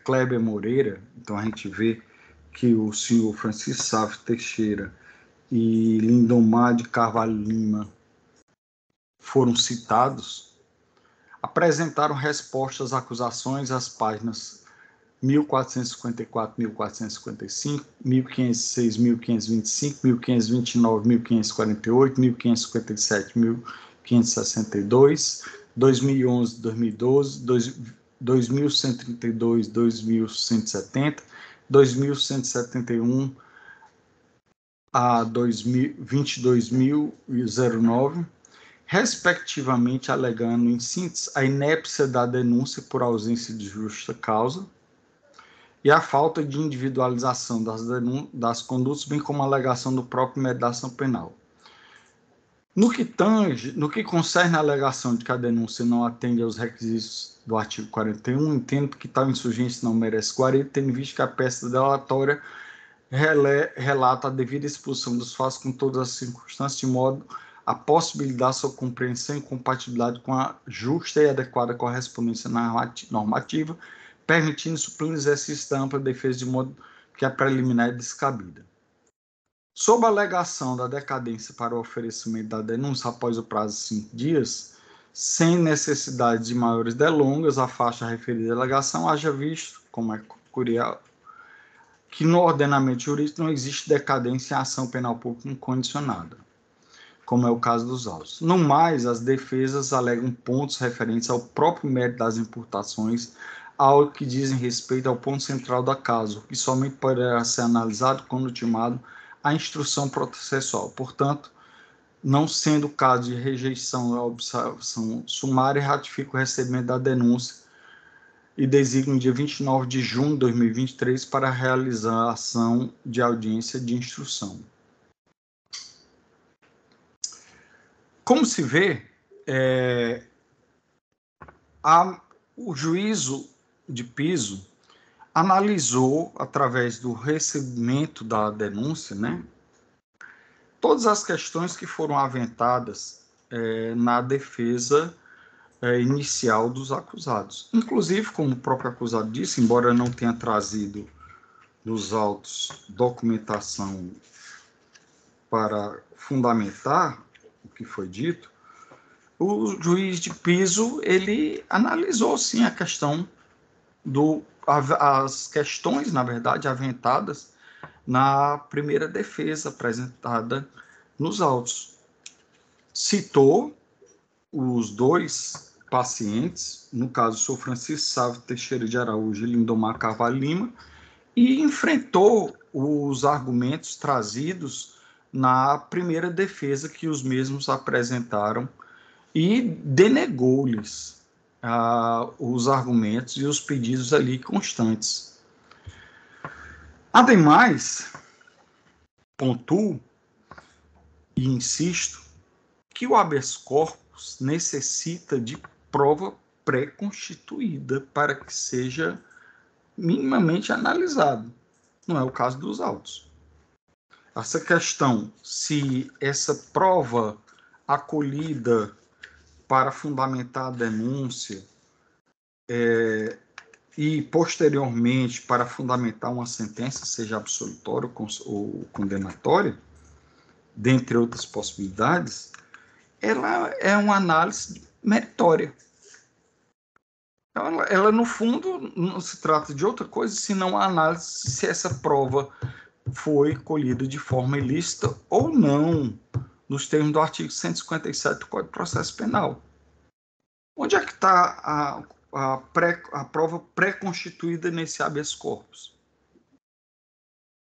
Kleber Moreira, então a gente vê que o senhor Francisco Sávio Teixeira e Lindomar de Carvalho Lima foram citados, apresentaram respostas às acusações às páginas 1454, 1455, 1506, 1525, 1529, 1548, 1557, 1562, 2011, 2012, 2132, 2170, 2171 a 22.009, respectivamente alegando, em síntese, a inépcia da denúncia por ausência de justa causa e a falta de individualização das condutas, bem como a alegação do próprio mérito da ação penal. No que concerne a alegação de que a denúncia não atende aos requisitos do artigo 41, entendo que tal insurgência não merece guarida, tendo visto que a peça delatória relata a devida exposição dos fatos com todas as circunstâncias, de modo a possibilitar sua compreensão e compatibilidade com a justa e adequada correspondência normativa, permitindo-se o pleno exercício da ampla defesa, de modo que a preliminar é descabida. Sob a alegação da decadência para o oferecimento da denúncia após o prazo de 5 dias, sem necessidade de maiores delongas, a faixa referida à alegação, haja visto, como é curioso, que no ordenamento jurídico não existe decadência em ação penal pública incondicionada, como é o caso dos autos. No mais, as defesas alegam pontos referentes ao próprio mérito das imputações, ao que dizem respeito ao ponto central do caso, que somente poderá ser analisado quando ultimado a instrução processual. Portanto, não sendo o caso de rejeição da observação sumária, ratifico o recebimento da denúncia e designo dia 29 de junho de 2023 para a realização de audiência de instrução. Como se vê, o juízo de piso analisou, através do recebimento da denúncia, todas as questões que foram aventadas na defesa inicial dos acusados. Inclusive, como o próprio acusado disse, embora não tenha trazido nos autos documentação para fundamentar o que foi dito, o juiz de piso, ele analisou, sim, a questão as questões, na verdade, aventadas na primeira defesa apresentada nos autos. Citou os dois pacientes, no caso, o senhor Francisco Sávio Teixeira de Araújo e Lindomar Carvalho Lima, e enfrentou os argumentos trazidos na primeira defesa que os mesmos apresentaram e denegou-lhes os argumentos e os pedidos ali constantes. Ademais, pontuo e insisto que o habeas corpus necessita de prova pré-constituída para que seja minimamente analisado. Não é o caso dos autos. Essa questão, se essa prova acolhida para fundamentar a denúncia e, posteriormente, para fundamentar uma sentença, seja absolutória ou condenatória, dentre outras possibilidades, ela é uma análise meritória. Ela, no fundo, não se trata de outra coisa, senão a análise se essa prova foi colhida de forma ilícita ou não, nos termos do artigo 157 do Código de Processo Penal. Onde é que está a prova pré-constituída nesse habeas corpus?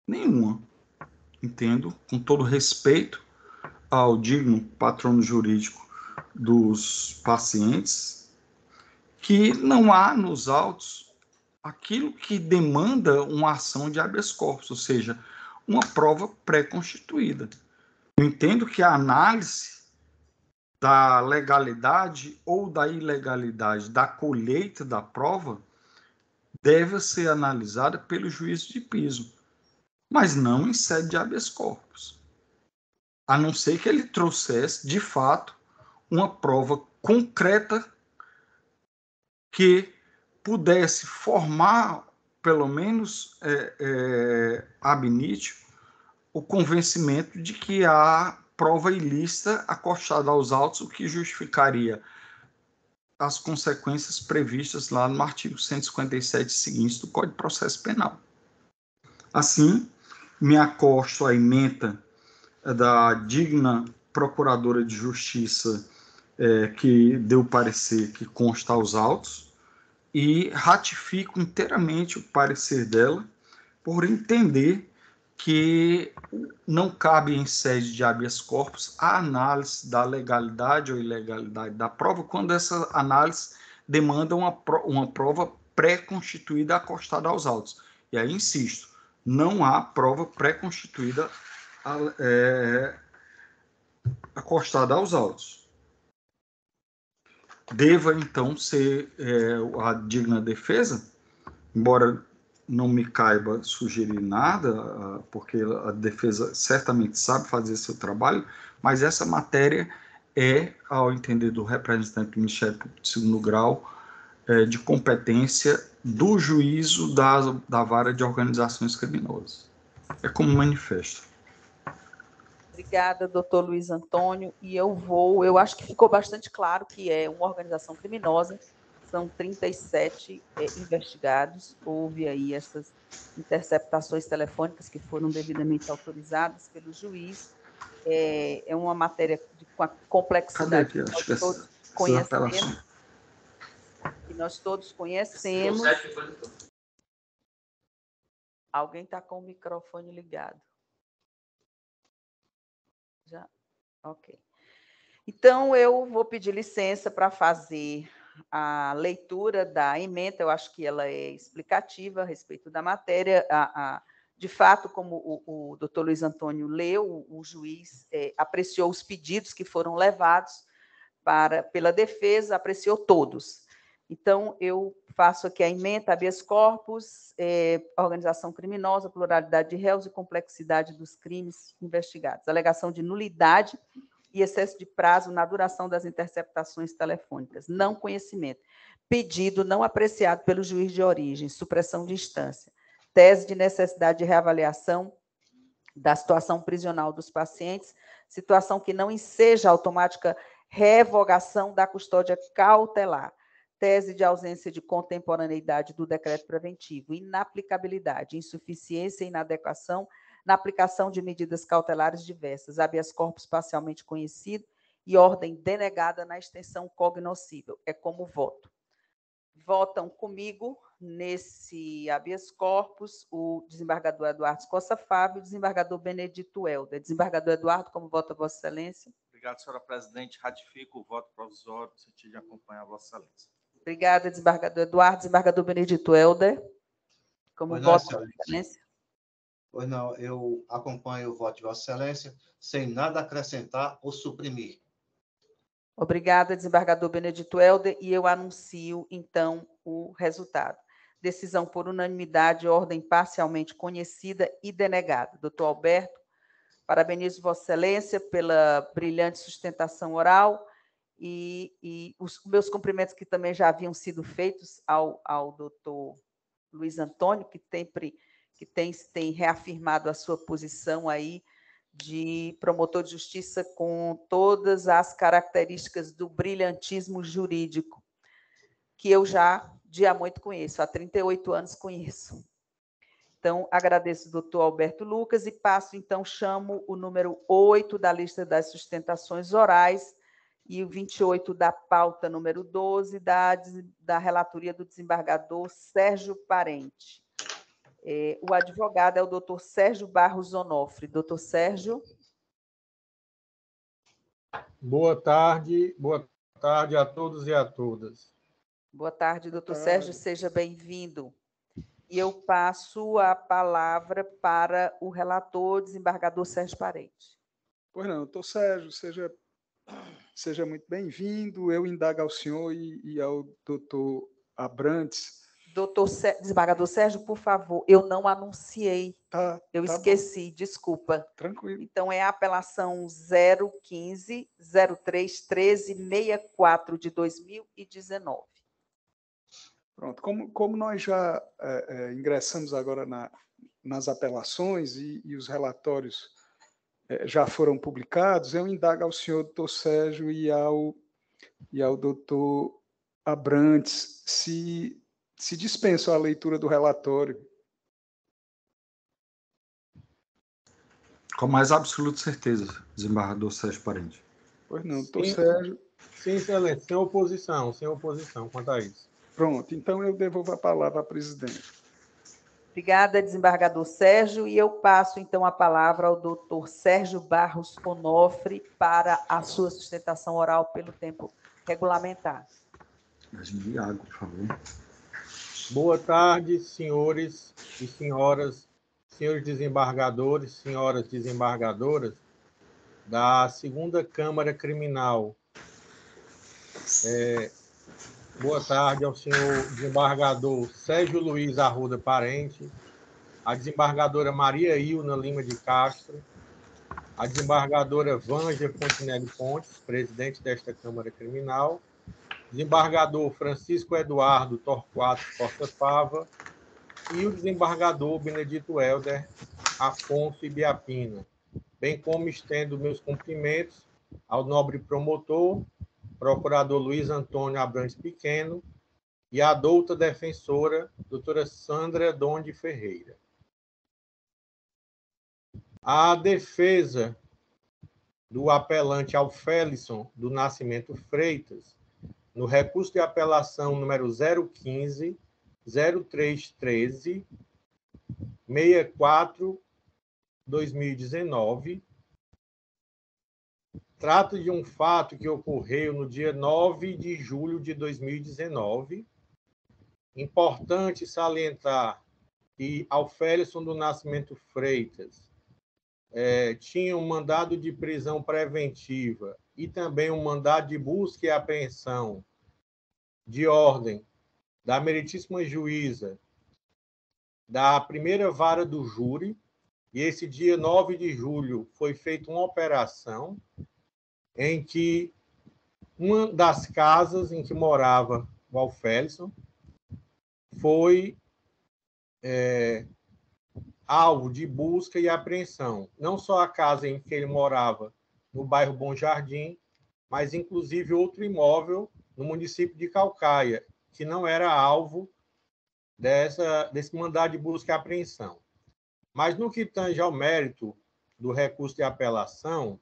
Nenhuma. Entendo, com todo respeito ao digno patrono jurídico dos pacientes, que não há nos autos aquilo que demanda uma ação de habeas corpus, ou seja, uma prova pré-constituída. Eu entendo que a análise da legalidade ou da ilegalidade da colheita da prova deve ser analisada pelo juiz de piso, mas não em sede de habeas corpus. A não ser que ele trouxesse, de fato, uma prova concreta que pudesse formar, pelo menos ab initio, o convencimento de que há prova ilícita acostada aos autos, o que justificaria as consequências previstas lá no artigo 157 seguintes do Código de Processo Penal. Assim, me acosto à ementa da digna procuradora de justiça que deu parecer que consta aos autos e ratifico inteiramente o parecer dela por entender que não cabe em sede de habeas corpus a análise da legalidade ou ilegalidade da prova quando essa análise demanda uma prova pré-constituída acostada aos autos. E aí, insisto, não há prova pré-constituída acostada aos autos. Deva, então, ser a digna defesa, embora não me caiba sugerir nada, porque a defesa certamente sabe fazer seu trabalho, mas essa matéria ao entender do representante do Ministério Público de segundo grau, de competência do juízo da vara de organizações criminosas. É como manifesto. Obrigada, doutor Luiz Antônio. E eu acho que ficou bastante claro que é uma organização criminosa, são 37 investigados, houve aí essas interceptações telefônicas que foram devidamente autorizadas pelo juiz. É uma matéria com a complexidade que nós todos conhecemos. Que nós todos conhecemos. Alguém está com o microfone ligado. Já? Ok. Então, eu vou pedir licença para fazer a leitura da ementa, eu acho que ela é explicativa a respeito da matéria. De fato, como o doutor Luiz Antônio leu, o juiz apreciou os pedidos que foram levados pela defesa, apreciou todos. Então, eu faço aqui a ementa, habeas corpus, organização criminosa, pluralidade de réus e complexidade dos crimes investigados. Alegação de nulidade e excesso de prazo na duração das interceptações telefônicas. Não conhecimento. Pedido não apreciado pelo juiz de origem. Supressão de instância. Tese de necessidade de reavaliação da situação prisional dos pacientes. Situação que não enseja automática revogação da custódia cautelar. Tese de ausência de contemporaneidade do decreto preventivo. Inaplicabilidade, insuficiência e inadequação na aplicação de medidas cautelares diversas, habeas corpus parcialmente conhecido e ordem denegada na extensão cognoscível. É como voto. Votam comigo nesse habeas corpus o desembargador Eduardo Costa Fábio e o desembargador Benedito Helder. Desembargador Eduardo, como vota Vossa Excelência? Obrigado, senhora presidente. Ratifico o voto provisório no sentido de acompanhar Vossa Excelência. Obrigada, desembargador Eduardo. Desembargador Benedito Helder, como vota Vossa Excelência? Pois não, eu acompanho o voto de Vossa Excelência sem nada acrescentar ou suprimir. Obrigada, desembargador Benedito Helder, e eu anuncio, então, o resultado. Decisão por unanimidade, ordem parcialmente conhecida e denegada. Doutor Alberto, parabenizo Vossa Excelência pela brilhante sustentação oral e os meus cumprimentos que também já haviam sido feitos ao doutor Luiz Antônio, que tem reafirmado a sua posição aí de promotor de justiça com todas as características do brilhantismo jurídico, que eu já há muito conheço, há 38 anos conheço. Então, agradeço ao doutor Alberto Lucas e chamo o número 8 da lista das sustentações orais e o 28 da pauta número 12 da relatoria do desembargador Sérgio Parente. O advogado é o doutor Sérgio Barros Onofre. Doutor Sérgio. Boa tarde a todos e a todas. Boa tarde, doutor Sérgio, seja bem-vindo. E eu passo a palavra para o relator, desembargador Sérgio Parente. Pois não, doutor Sérgio, seja muito bem-vindo. Eu indago ao senhor e ao doutor Abrantes. Desembargador Sérgio, por favor, eu não anunciei. Eu esqueci, bom. Desculpa. Tranquilo. Então, é a apelação 015-03-13-64 de 2019. Pronto, como nós já ingressamos agora nas apelações e os relatórios já foram publicados, eu indago ao senhor doutor Sérgio e ao doutor Abrantes se dispensam a leitura do relatório. Com mais absoluta certeza, desembargador Sérgio Parente. Pois não, doutor Sérgio. Sim, excelência, sem oposição quanto a isso. Pronto, então eu devolvo a palavra à presidente. Obrigada, desembargador Sérgio, e eu passo, então, a palavra ao doutor Sérgio Barros Onofre para a sua sustentação oral pelo tempo regulamentar. De água, por favor. Boa tarde, senhores e senhoras, senhores desembargadores, senhoras desembargadoras da Segunda Câmara Criminal. Boa tarde ao senhor desembargador Sérgio Luiz Arruda Parente, a desembargadora Maria Ilna Lima de Castro, a desembargadora Vângela Fontinelli Pontes, presidente desta Câmara Criminal, desembargador Francisco Eduardo Torquato Costa Pava e o desembargador Benedito Helder Afonso Ibiapina, bem como estendo meus cumprimentos ao nobre promotor, procurador Luiz Antônio Abrantes Pequeno, e à douta defensora, doutora Sandra Donde Ferreira. A defesa do apelante Alfélison do Nascimento Freitas, no recurso de apelação número 015, 0313, 64, 2019, trata de um fato que ocorreu no dia 9 de julho de 2019. Importante salientar que Alfélison do Nascimento Freitas tinha um mandado de prisão preventiva e também um mandado de busca e apreensão de ordem da meritíssima juíza da primeira vara do júri, e esse dia 9 de julho foi feita uma operação em que uma das casas em que morava o Alfélison foi alvo de busca e apreensão. Não só a casa em que ele morava, no bairro Bom Jardim, mas inclusive outro imóvel no município de Caucaia, que não era alvo desse mandado de busca e apreensão. Mas no que tange ao mérito do recurso de apelação,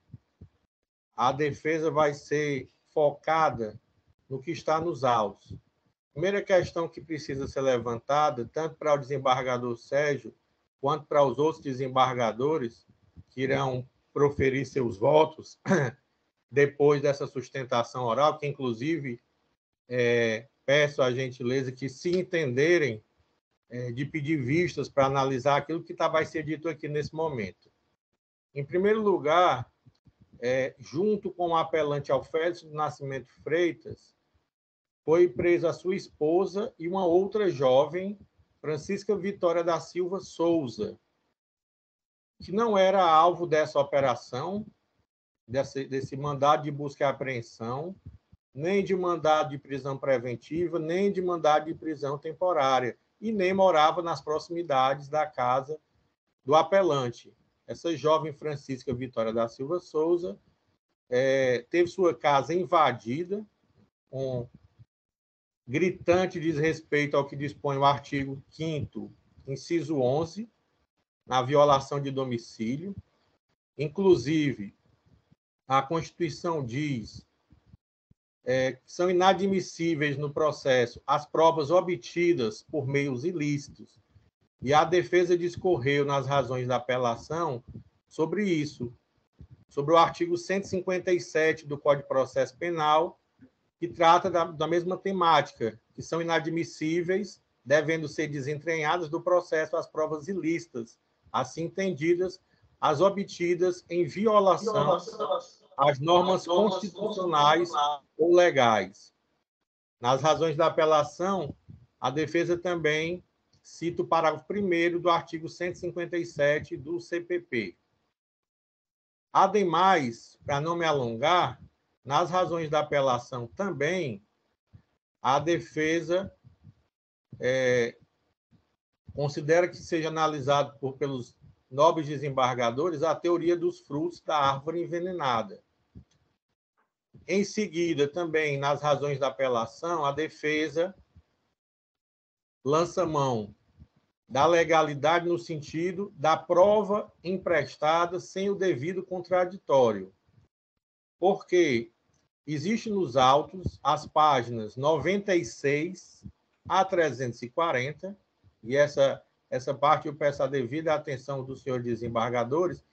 a defesa vai ser focada no que está nos autos. Primeira questão que precisa ser levantada, tanto para o desembargador Sérgio, quanto para os outros desembargadores que irão proferir seus votos depois dessa sustentação oral, que, inclusive, peço a gentileza que, se entenderem, de pedir vistas para analisar aquilo que vai ser dito aqui nesse momento. Em primeiro lugar, junto com o apelante Alfélison do Nascimento Freitas, foi presa a sua esposa e uma outra jovem, Francisca Vitória da Silva Souza, que não era alvo dessa operação, desse mandado de busca e apreensão, nem de mandado de prisão preventiva, nem de mandado de prisão temporária, e nem morava nas proximidades da casa do apelante. Essa jovem Francisca Vitória da Silva Souza teve sua casa invadida, com gritante desrespeito ao que dispõe o artigo 5º, inciso 11, na violação de domicílio. Inclusive, a Constituição diz que são inadmissíveis no processo as provas obtidas por meios ilícitos, e a defesa discorreu nas razões da apelação sobre isso, sobre o artigo 157 do Código de Processo Penal, que trata da mesma temática, que são inadmissíveis, devendo ser desentranhadas do processo as provas ilícitas, assim entendidas as obtidas em violação às normas constitucionais ou legais. Nas razões da apelação, a defesa também cita o parágrafo 1º do artigo 157 do CPP. Ademais, para não me alongar, nas razões da apelação também, a defesa considera que seja analisado pelos nobres desembargadores a teoria dos frutos da árvore envenenada. Em seguida, também, nas razões da apelação, a defesa lança mão da legalidade no sentido da prova emprestada sem o devido contraditório. Porque existe nos autos as páginas 96 a 340, e essa parte eu peço a devida atenção dos senhores desembargadores,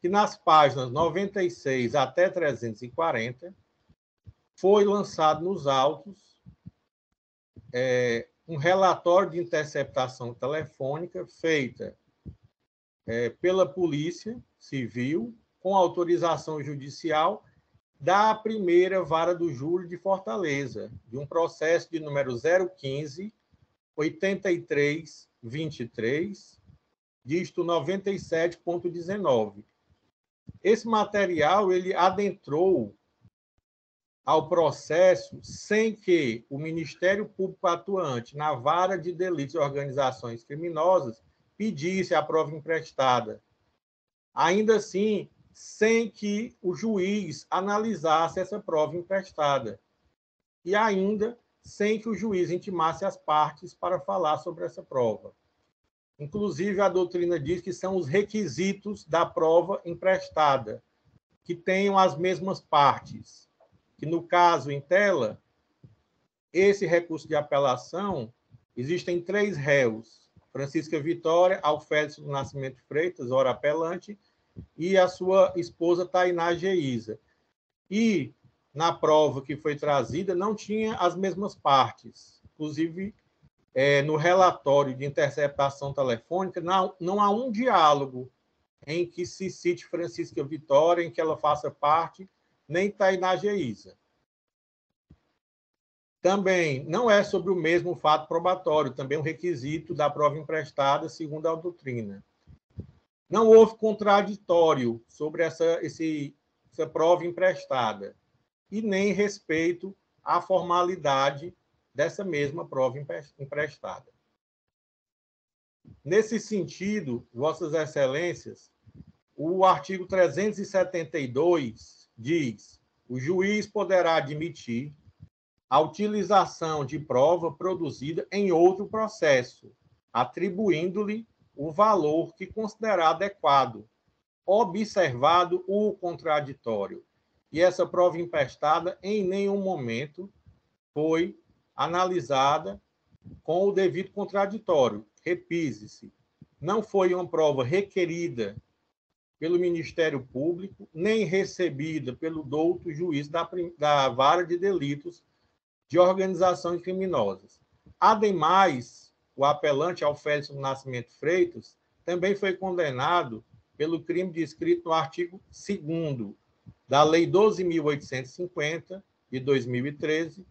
que nas páginas 96 até 340 foi lançado nos autos um relatório de interceptação telefônica feita pela Polícia Civil com autorização judicial da primeira vara do júri de Fortaleza, de um processo de número 015-8323, dígito 97.19. Esse material ele adentrou ao processo sem que o Ministério Público atuante na vara de delitos e organizações criminosas pedisse a prova emprestada. Ainda assim, sem que o juiz analisasse essa prova emprestada. E ainda sem que o juiz intimasse as partes para falar sobre essa prova. Inclusive, a doutrina diz que são os requisitos da prova emprestada, que tenham as mesmas partes. Que, no caso em tela, esse recurso de apelação, existem 3 réus, Francisca Vitória, Alfédice do Nascimento Freitas, ora apelante, e a sua esposa Tainá Geisa. E, na prova que foi trazida, não tinha as mesmas partes. Inclusive, no relatório de interceptação telefônica, não há um diálogo em que se cite Francisca Vitória, em que ela faça parte, nem Tainá Geisa. Também não é sobre o mesmo fato probatório, também um requisito da prova emprestada, segundo a doutrina. Não houve contraditório sobre essa prova emprestada, e nem respeito à formalidade dessa mesma prova emprestada. Nesse sentido, Vossas Excelências, o artigo 372 diz: o juiz poderá admitir a utilização de prova produzida em outro processo, atribuindo-lhe o valor que considerar adequado, observado o contraditório. E essa prova emprestada em nenhum momento foi analisada com o devido contraditório. Repise-se, não foi uma prova requerida pelo Ministério Público, nem recebida pelo douto juiz da vara de delitos de organizações criminosas. Ademais, o apelante Alfédice do Nascimento Freitas também foi condenado pelo crime descrito no artigo 2º da Lei 12.850, de 2013,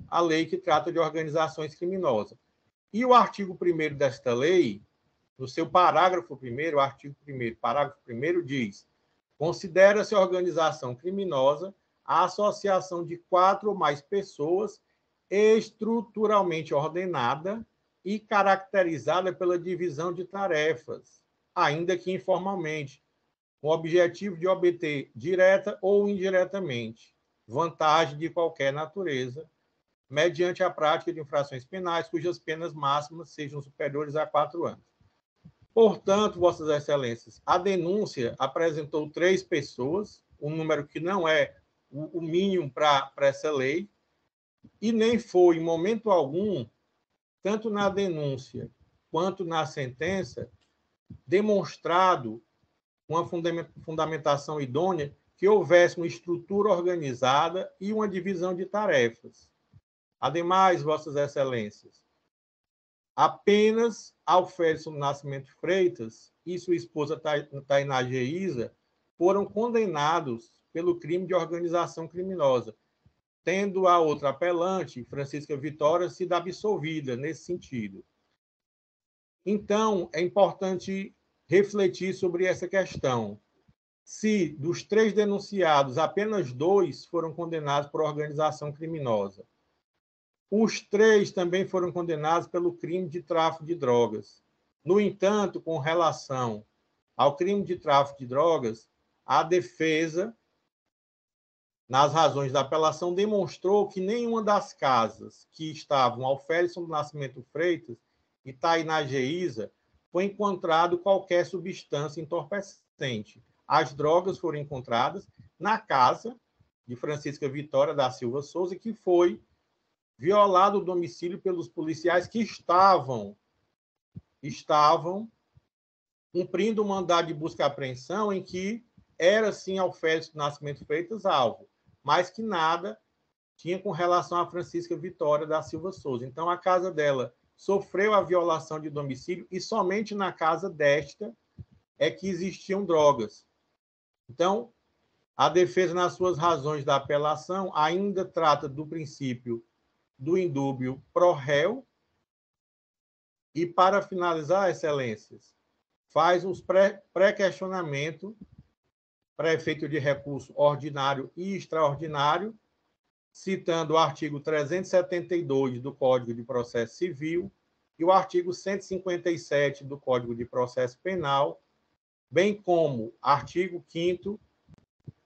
a lei que trata de organizações criminosas. E o artigo 1º desta lei, no seu parágrafo 1º, o artigo 1º, parágrafo 1º diz: considera-se organização criminosa a associação de 4 ou mais pessoas estruturalmente ordenada e caracterizada pela divisão de tarefas, ainda que informalmente, com o objetivo de obter, direta ou indiretamente, vantagem de qualquer natureza, mediante a prática de infrações penais cujas penas máximas sejam superiores a 4 anos. Portanto, Vossas Excelências, a denúncia apresentou 3 pessoas, um número que não é o mínimo para essa lei, e nem foi, em momento algum, tanto na denúncia quanto na sentença, demonstrado uma fundamentação idônea que houvesse uma estrutura organizada e uma divisão de tarefas. Ademais, Vossas Excelências, apenas Alfédice do Nascimento Freitas e sua esposa Tainá Geisa foram condenados pelo crime de organização criminosa, tendo a outra apelante, Francisca Vitória, sido absolvida nesse sentido. Então, é importante refletir sobre essa questão. Se dos 3 denunciados, apenas 2 foram condenados por organização criminosa, Os 3 também foram condenados pelo crime de tráfico de drogas. No entanto, com relação ao crime de tráfico de drogas, a defesa, nas razões da apelação, demonstrou que nenhuma das casas que estavam ao Félison do Nascimento Freitas e Tainá Geisa foi encontrado qualquer substância entorpecente. As drogas foram encontradas na casa de Francisca Vitória da Silva Souza, que foi violado o domicílio pelos policiais que estavam cumprindo o mandado de busca e apreensão em que era, sim, ao Félix do Nascimento Freitas alvo, mas que nada tinha com relação a Francisca Vitória da Silva Souza. Então, a casa dela sofreu a violação de domicílio e somente na casa desta é que existiam drogas. Então, a defesa, nas suas razões da apelação, ainda trata do princípio do indúbio pro réu e, para finalizar, excelências, faz os pré-questionamento para efeito de recurso ordinário e extraordinário, citando o artigo 372 do Código de Processo Civil e o artigo 157 do Código de Processo Penal, bem como artigo 5º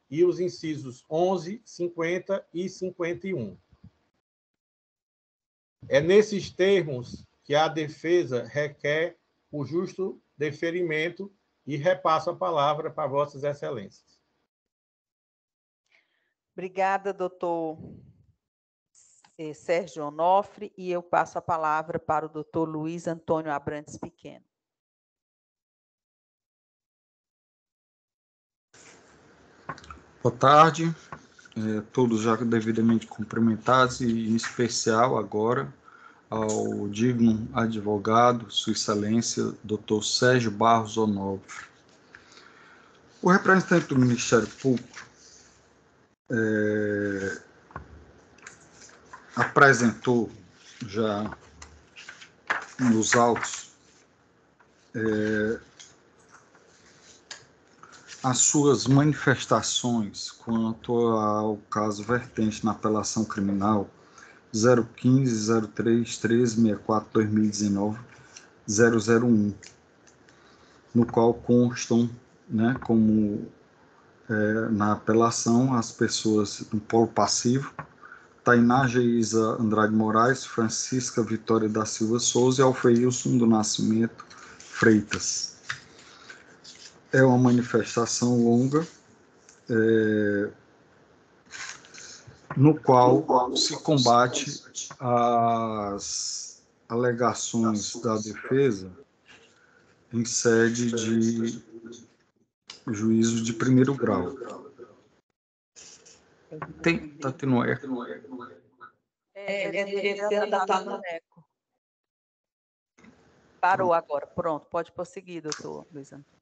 e os incisos 11, 50 e 51. É nesses termos que a defesa requer o justo deferimento e repasso a palavra para vossas excelências. Obrigada, doutor Sérgio Onofre, e eu passo a palavra para o doutor Luiz Antônio Abrantes Pequeno. Boa tarde, todos já devidamente cumprimentados, e em especial agora ao digno advogado, Sua Excelência, doutor Sérgio Barros Onofre. O representante do Ministério Público apresentou já nos autos as suas manifestações quanto ao caso vertente na apelação criminal 015-03-1364-2019-001, no qual constam, como na apelação, as pessoas do polo passivo, Tainá Geisa Andrade Moraes, Francisca Vitória da Silva Souza e Alfeilson do Nascimento Freitas. É uma manifestação longa, no qual se combate as alegações da defesa em sede de juízo de primeiro grau. Está tendo eco. Parou agora. Pronto, pode prosseguir, doutor Luiz Antônio.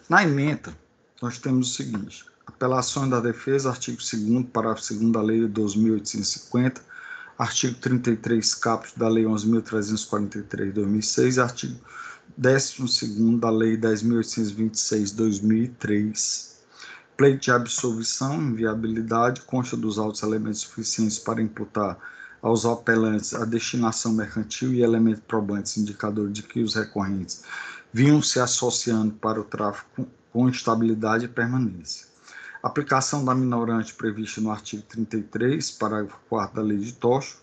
Na ementa, nós temos o seguinte: apelações da defesa, artigo 2º, parágrafo 2º da Lei 12.850, artigo 33, caput da Lei 11.343 de 2006 e artigo 12º da Lei 10.826 de 2003. Pleito de absolvição, inviabilidade, consta dos autos elementos suficientes para imputar aos apelantes a destinação mercantil e elementos probantes indicador de que os recorrentes vinham se associando para o tráfico com estabilidade e permanência. Aplicação da minorante prevista no artigo 33, parágrafo 4º da Lei de Tocho,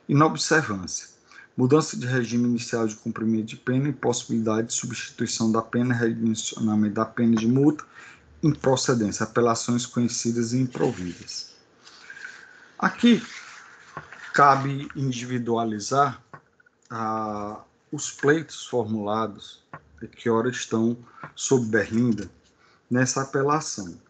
inobservância. Mudança de regime inicial de cumprimento de pena e possibilidade de substituição da pena e redimensionamento da pena de multa, improcedência, apelações conhecidas e improvidas. Aqui cabe individualizar os pleitos formulados que ora estão sob berlinda nessa apelação.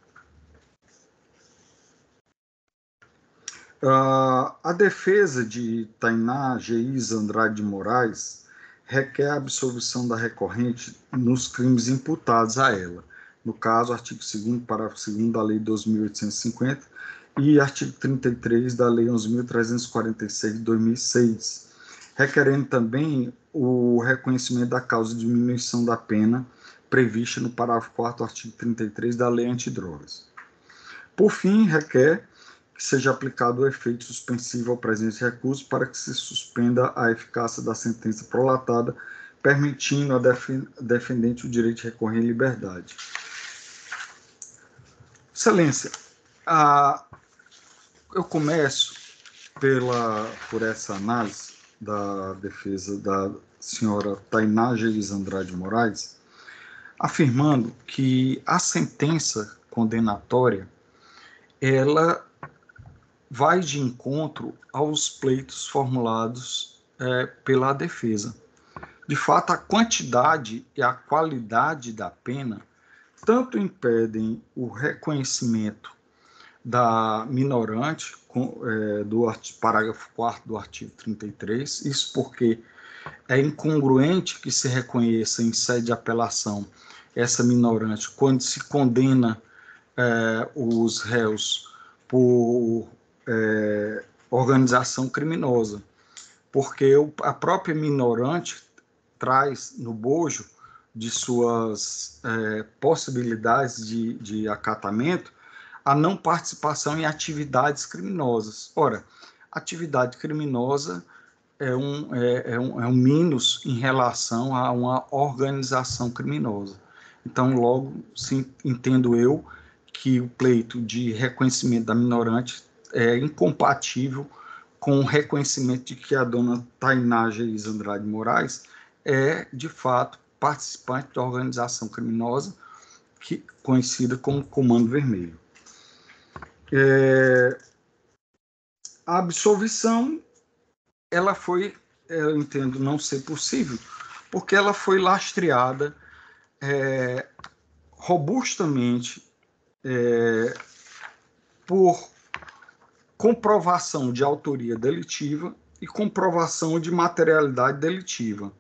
A defesa de Tainá Geisa Andrade de Moraes requer a absolvição da recorrente nos crimes imputados a ela. No caso, artigo 2º, parágrafo 2º da Lei 12.850 e artigo 33 da Lei 11.346 de 2006, requerendo também o reconhecimento da causa de diminuição da pena prevista no parágrafo 4º do artigo 33 da Lei Antidrogas. Por fim, requer que seja aplicado o efeito suspensivo ao presente recurso para que se suspenda a eficácia da sentença prolatada, permitindo a defendente o direito de recorrer em liberdade. Excelência, eu começo por essa análise da defesa da senhora Tainá Geis Andrade Moraes, afirmando que a sentença condenatória ela vai de encontro aos pleitos formulados pela defesa. De fato, a quantidade e a qualidade da pena tanto impedem o reconhecimento da minorante do parágrafo 4º do artigo 33, isso porque é incongruente que se reconheça em sede de apelação essa minorante quando se condena os réus por organização criminosa, porque a própria minorante traz no bojo de suas possibilidades de acatamento a não participação em atividades criminosas. Ora, atividade criminosa é um minus em relação a uma organização criminosa. Então, logo, entendo eu que o pleito de reconhecimento da minorante é incompatível com o reconhecimento de que a dona Tainá Geis Andrade Moraes é, de fato, participante da organização criminosa conhecida como Comando Vermelho. A absolvição, ela foi, eu entendo não ser possível, porque ela foi lastreada robustamente por comprovação de autoria delitiva e comprovação de materialidade delitiva.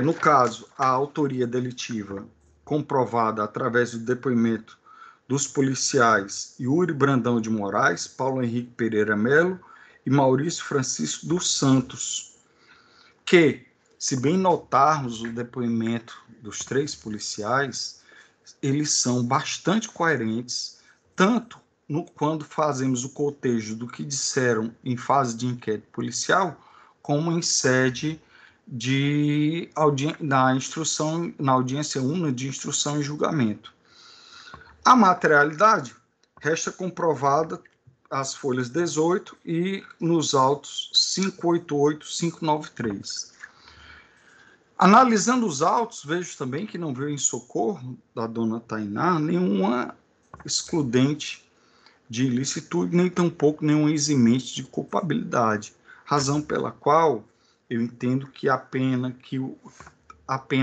No caso, a autoria delitiva comprovada através do depoimento dos policiais Yuri Brandão de Moraes, Paulo Henrique Pereira Melo e Maurício Francisco dos Santos, que, se bem notarmos o depoimento dos 3 policiais, eles são bastante coerentes, tanto quando fazemos o cotejo do que disseram em fase de inquérito policial, como em sede na audiência una de instrução e julgamento. A materialidade resta comprovada as folhas 18 e nos autos 588 e 593. Analisando os autos, vejo também que não veio em socorro da dona Tainá nenhuma excludente de ilicitude, nem tampouco nenhum eximente de culpabilidade, razão pela qual eu entendo que a pena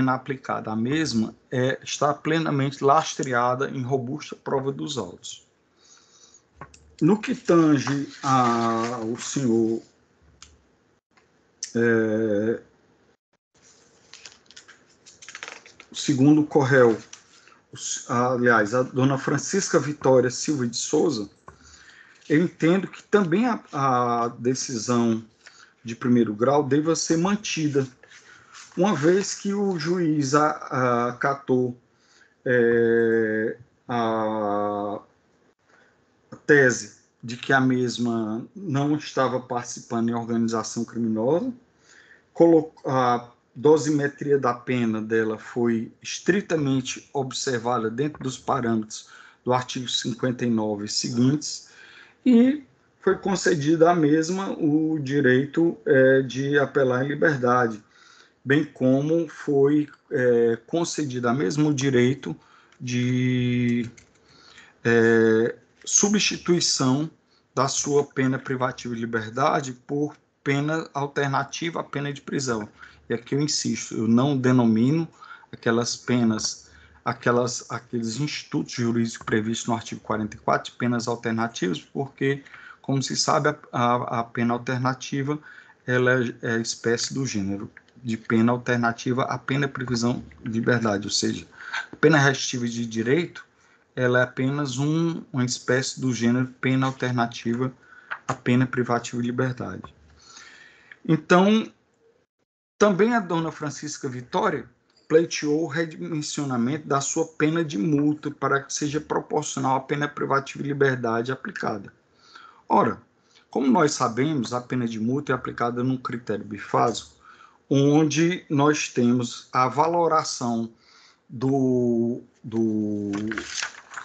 aplicada à mesma está plenamente lastreada em robusta prova dos autos. No que tange ao senhor segundo o Corréu, aliás, a dona Francisca Vitória Silva de Souza, eu entendo que também a decisão de primeiro grau deva ser mantida, uma vez que o juiz acatou a tese de que a mesma não estava participando em organização criminosa, a dosimetria da pena dela foi estritamente observada dentro dos parâmetros do artigo 59 e seguintes, e foi concedida à mesma o direito de apelar em liberdade, bem como foi concedido a mesma o direito de substituição da sua pena privativa de liberdade por pena alternativa à pena de prisão. E aqui eu insisto, eu não denomino aquelas penas, aqueles institutos jurídicos previstos no artigo 44 de penas alternativas, porque, como se sabe, a pena alternativa ela é espécie do gênero de pena alternativa à pena privação de liberdade, ou seja, a pena restritiva de direito ela é apenas uma espécie do gênero pena alternativa à pena privativa de liberdade. Então, também a dona Francisca Vitória pleiteou o redimensionamento da sua pena de multa para que seja proporcional à pena privativa de liberdade aplicada. Ora, como nós sabemos, a pena de multa é aplicada num critério bifásico, onde nós temos a valoração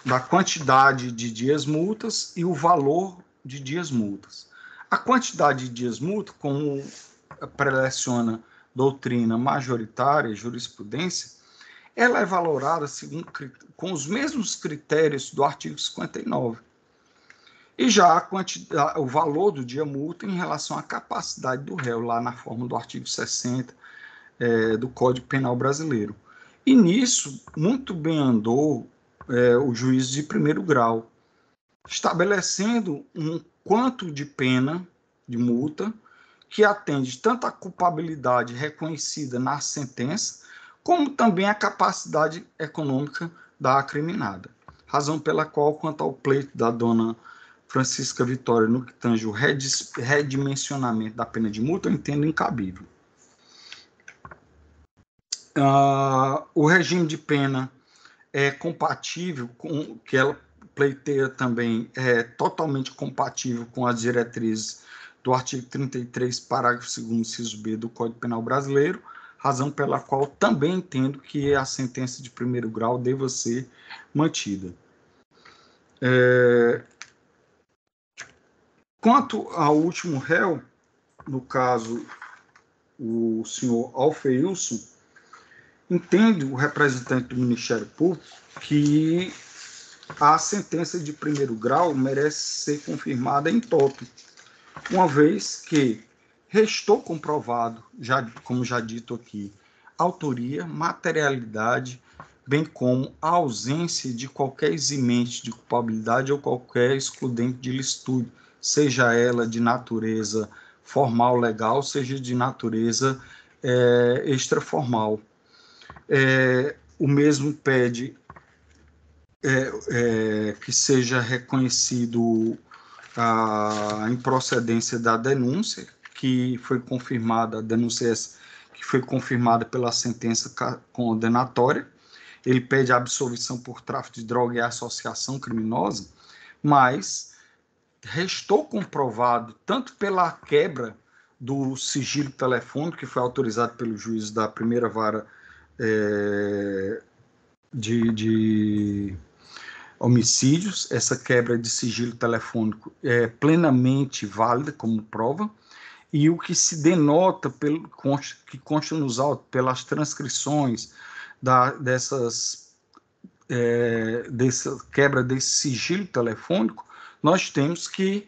da quantidade de dias multas e o valor de dias multas. A quantidade de dias multa, como preleciona doutrina majoritária, jurisprudência, ela é valorada com os mesmos critérios do artigo 59. E já o valor do dia multa em relação à capacidade do réu, lá na forma do artigo 60 do Código Penal Brasileiro. E nisso, muito bem andou o juízo de primeiro grau, estabelecendo um quanto de pena de multa que atende tanto à culpabilidade reconhecida na sentença, como também à capacidade econômica da acriminada. Razão pela qual, quanto ao pleito da dona Francisca Vitória no que tange o redimensionamento da pena de multa, eu entendo incabível. O regime de pena é compatível com que ela pleiteia também, é totalmente compatível com as diretrizes do artigo 33, parágrafo 2º, inciso B do Código Penal Brasileiro, razão pela qual também entendo que a sentença de primeiro grau deva ser mantida. Quanto ao último réu, no caso, o senhor Alfeilson, entende o representante do Ministério Público que a sentença de primeiro grau merece ser confirmada em toto, uma vez que restou comprovado, como já dito aqui, autoria, materialidade, bem como a ausência de qualquer eximente de culpabilidade ou qualquer excludente de licitude, seja ela de natureza formal, legal, seja de natureza extraformal. O mesmo pede que seja reconhecido a improcedência da denúncia, que foi confirmada, a denúncia que foi confirmada pela sentença condenatória. Ele pede a absolvição por tráfico de droga e associação criminosa, mas restou comprovado, tanto pela quebra do sigilo telefônico, que foi autorizado pelo juiz da primeira vara de homicídios, essa quebra de sigilo telefônico é plenamente válida como prova, e o que se denota, que consta nos autos, pelas transcrições dessa quebra desse sigilo telefônico, nós temos que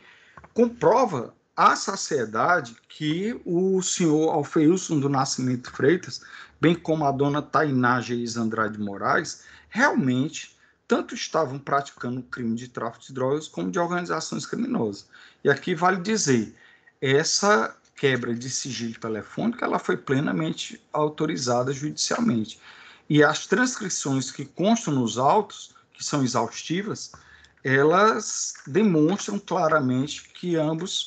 comprova à saciedade que o senhor Alfeilson do Nascimento Freitas, bem como a dona Tainá Geis Andrade Moraes, realmente tanto estavam praticando o crime de tráfico de drogas como de organizações criminosas. E aqui vale dizer, essa quebra de sigilo telefônico ela foi plenamente autorizada judicialmente. E as transcrições que constam nos autos, que são exaustivas, elas demonstram claramente que ambos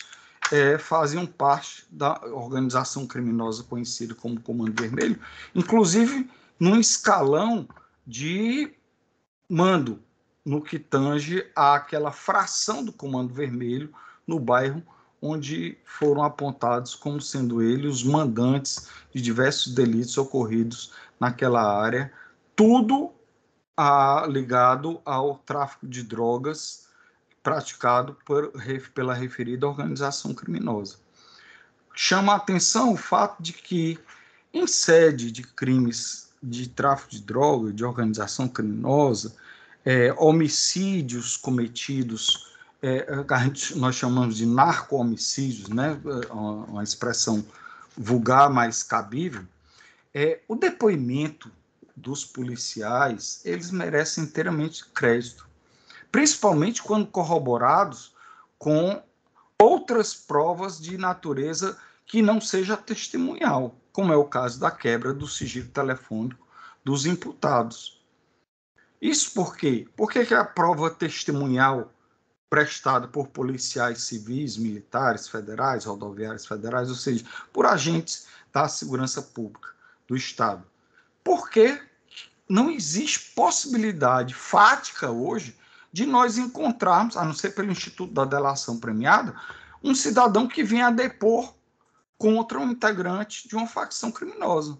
faziam parte da organização criminosa conhecida como Comando Vermelho, inclusive num escalão de mando, no que tange àquela fração do Comando Vermelho no bairro onde foram apontados como sendo eles os mandantes de diversos delitos ocorridos naquela área, tudo ligado ao tráfico de drogas praticado pela referida organização criminosa. Chama a atenção o fato de que, em sede de crimes de tráfico de droga, de organização criminosa, homicídios cometidos, nós chamamos de narco-homicídios, né? Uma expressão vulgar, mas cabível, o depoimento dos policiais, eles merecem inteiramente crédito, principalmente quando corroborados com outras provas de natureza que não seja testemunhal, como é o caso da quebra do sigilo telefônico dos imputados. Isso por quê? Porque a prova testemunhal prestada por policiais civis, militares, federais, rodoviários federais, ou seja, por agentes da segurança pública do Estado, porque não existe possibilidade fática hoje de nós encontrarmos, a não ser pelo Instituto da Delação Premiada, um cidadão que venha a depor contra um integrante de uma facção criminosa.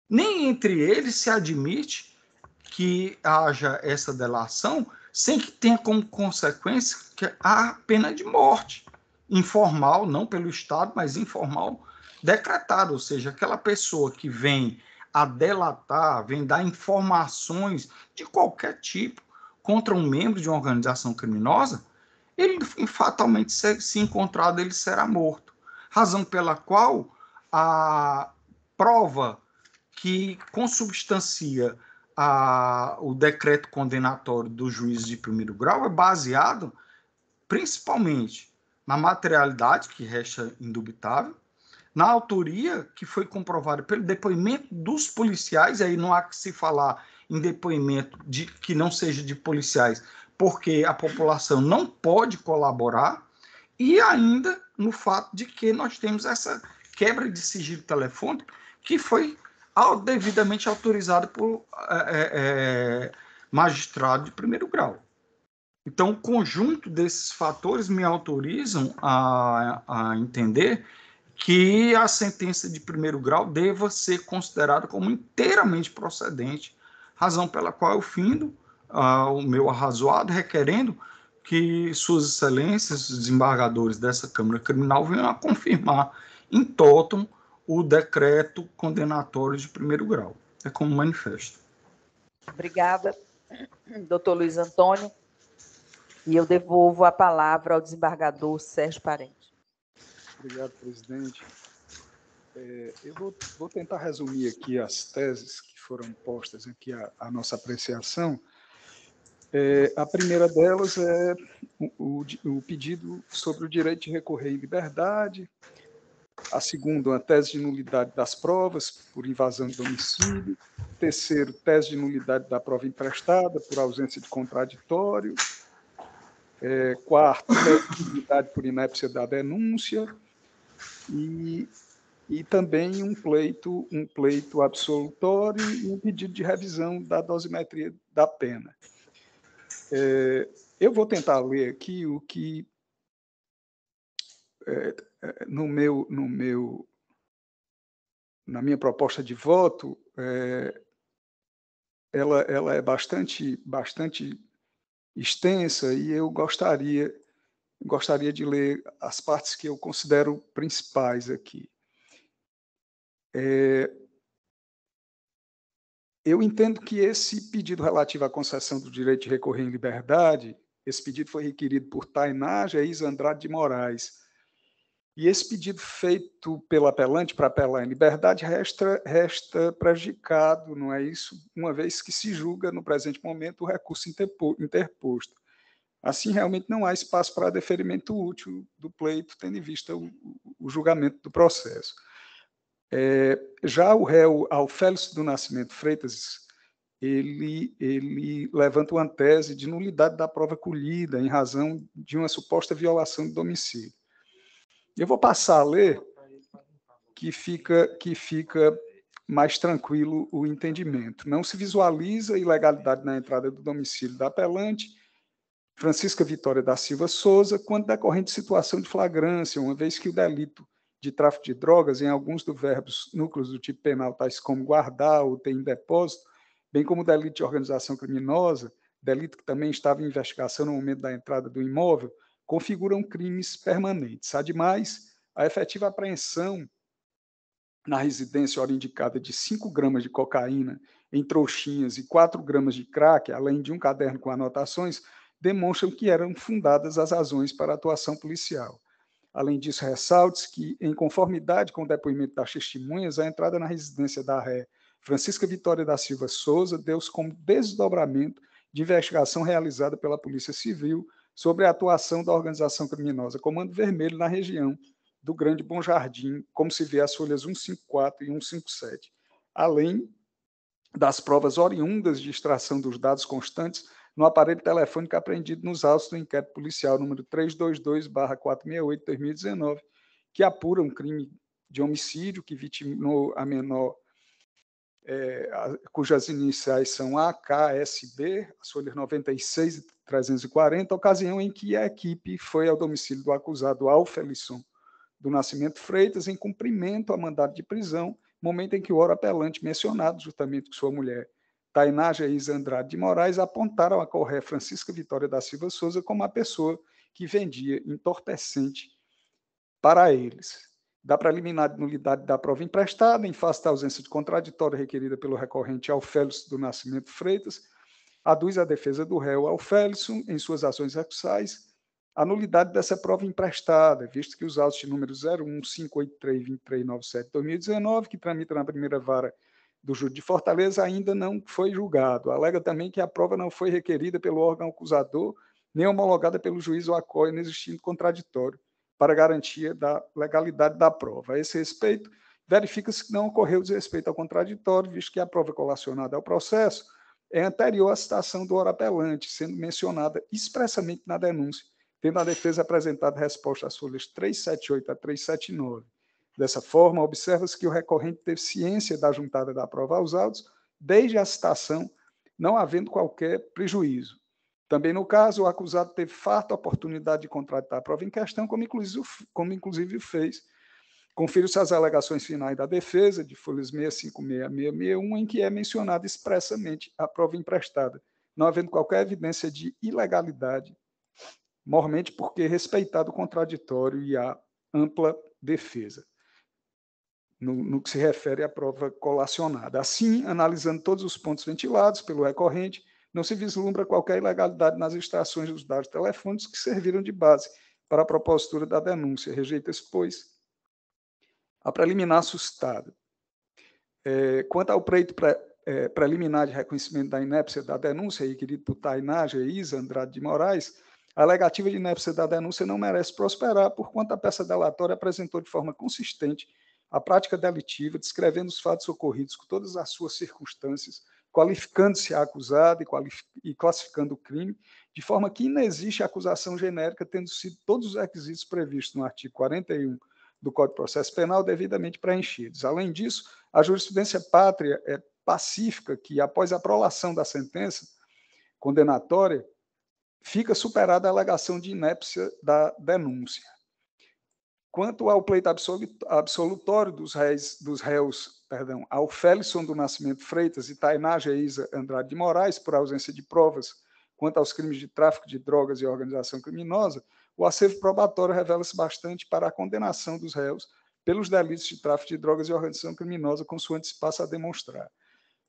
Nem entre eles se admite que haja essa delação sem que tenha como consequência a pena de morte, informal, não pelo Estado, mas informal, decretada, ou seja, aquela pessoa que vem a delatar, vem dar informações de qualquer tipo contra um membro de uma organização criminosa, ele fatalmente, se encontrado, ele será morto. Razão pela qual a prova que consubstancia o decreto condenatório do juiz de primeiro grau é baseado principalmente na materialidade, que resta indubitável, na autoria, que foi comprovada pelo depoimento dos policiais, aí não há que se falar em depoimento que não seja de policiais, porque a população não pode colaborar, e ainda no fato de que nós temos essa quebra de sigilo telefônico, que foi devidamente autorizado por magistrado de primeiro grau. Então, o conjunto desses fatores me autorizam a entender que a sentença de primeiro grau deva ser considerada como inteiramente procedente, razão pela qual eu findo o meu arrazoado, requerendo que suas excelências, os desembargadores dessa Câmara Criminal, venham a confirmar em totum o decreto condenatório de primeiro grau. É como manifesto. Obrigada, doutor Luiz Antônio. E eu devolvo a palavra ao desembargador Sérgio Parente. Obrigado, presidente. Eu vou tentar resumir aqui as teses que foram postas aqui à nossa apreciação. A primeira delas é o pedido sobre o direito de recorrer em liberdade. A segunda, a tese de nulidade das provas por invasão de domicílio. Terceiro, tese de nulidade da prova emprestada por ausência de contraditório. Quarto, tese de nulidade por inépcia da denúncia. E também um pleito absolutório e um pedido de revisão da dosimetria da pena. Eu vou tentar ler aqui o que, na minha proposta de voto, ela é bastante extensa, e eu gostaria de ler as partes que eu considero principais aqui. Eu entendo que esse pedido relativo à concessão do direito de recorrer em liberdade, esse pedido foi requerido por Tainá Geis Andrade de Moraes, e esse pedido feito pelo apelante para apelar em liberdade resta prejudicado, não é isso? Uma vez que se julga, no presente momento, o recurso interposto. Assim, realmente não há espaço para deferimento útil do pleito, tendo em vista o julgamento do processo. Já o réu Alfélix do Nascimento Freitas, ele levanta uma tese de nulidade da prova colhida em razão de uma suposta violação de domicílio. Eu vou passar a ler, que fica mais tranquilo o entendimento. Não se visualiza ilegalidade na entrada do domicílio da apelante, Francisca Vitória da Silva Souza, quando decorrente de situação de flagrância, uma vez que o delito de tráfico de drogas, em alguns dos verbos núcleos do tipo penal, tais como guardar ou ter em depósito, bem como o delito de organização criminosa, delito que também estava em investigação no momento da entrada do imóvel, configuram crimes permanentes. Ademais, a efetiva apreensão na residência hora indicada de 5 gramas de cocaína em trouxinhas e 4 gramas de crack, além de um caderno com anotações, demonstram que eram fundadas as razões para a atuação policial. Além disso, ressalte-se que, em conformidade com o depoimento das testemunhas, a entrada na residência da ré Francisca Vitória da Silva Souza deu-se como desdobramento de investigação realizada pela Polícia Civil sobre a atuação da organização criminosa Comando Vermelho na região do Grande Bom Jardim, como se vê as folhas 154 e 157, além das provas oriundas de extração dos dados constantes no aparelho telefônico apreendido nos autos do inquérito policial número 322/468-2019, que apura um crime de homicídio que vitimou a menor cujas iniciais são AKSB, as folhas 96 e 340, ocasião em que a equipe foi ao domicílio do acusado Alfelisson do Nascimento Freitas em cumprimento a mandado de prisão, momento em que o ora apelante mencionado, juntamente com sua mulher, Tainá Geisa Andrade de Moraes, apontaram a corré Francisca Vitória da Silva Souza como a pessoa que vendia entorpecente para eles. Da preliminar de nulidade da prova emprestada, em face da ausência de contraditório requerida pelo recorrente Alfelisson do Nascimento Freitas, aduz a defesa do réu Alfelisson, em suas ações recursais, a nulidade dessa prova emprestada, visto que os autos de número 015832397/2019, que tramita na primeira vara do Júri de Fortaleza, ainda não foi julgado. Alega também que a prova não foi requerida pelo órgão acusador, nem homologada pelo juiz ou acói, não existindo contraditório, para garantia da legalidade da prova. A esse respeito, verifica-se que não ocorreu desrespeito ao contraditório, visto que a prova colacionada ao processo é anterior à citação do ora apelante, sendo mencionada expressamente na denúncia, tendo a defesa apresentado resposta às folhas 378 a 379. Dessa forma, observa-se que o recorrente teve ciência da juntada da prova aos autos, desde a citação, não havendo qualquer prejuízo. Também no caso, o acusado teve farta oportunidade de contraditar a prova em questão, como inclusive o fez. Confira-se as alegações finais da defesa, de folhas 656 a 661, em que é mencionada expressamente a prova emprestada, não havendo qualquer evidência de ilegalidade, mormente porque respeitado o contraditório e a ampla defesa, no que se refere à prova colacionada. Assim, analisando todos os pontos ventilados pelo recorrente, não se vislumbra qualquer ilegalidade nas extrações dos dados telefônicos que serviram de base para a propositura da denúncia. Rejeita-se, pois, a preliminar suscitada. Quanto ao pleito preliminar de reconhecimento da inépcia da denúncia, requerido por Tainá Geisa Andrade de Moraes, a alegativa de inépcia da denúncia não merece prosperar, porquanto a peça delatória apresentou de forma consistente a prática delitiva, descrevendo os fatos ocorridos com todas as suas circunstâncias, qualificando-se a acusada e classificando o crime, de forma que inexiste acusação genérica, tendo sido todos os requisitos previstos no artigo 41 do Código de Processo Penal devidamente preenchidos. Além disso, a jurisprudência pátria é pacífica que, após a prolação da sentença condenatória, fica superada a alegação de inépcia da denúncia. Quanto ao pleito absolutório dos réus, Alfelisson do Nascimento Freitas e Tainá Geisa Andrade de Moraes, por ausência de provas quanto aos crimes de tráfico de drogas e organização criminosa, o acervo probatório revela-se bastante para a condenação dos réus pelos delitos de tráfico de drogas e organização criminosa, consoante se passa a demonstrar.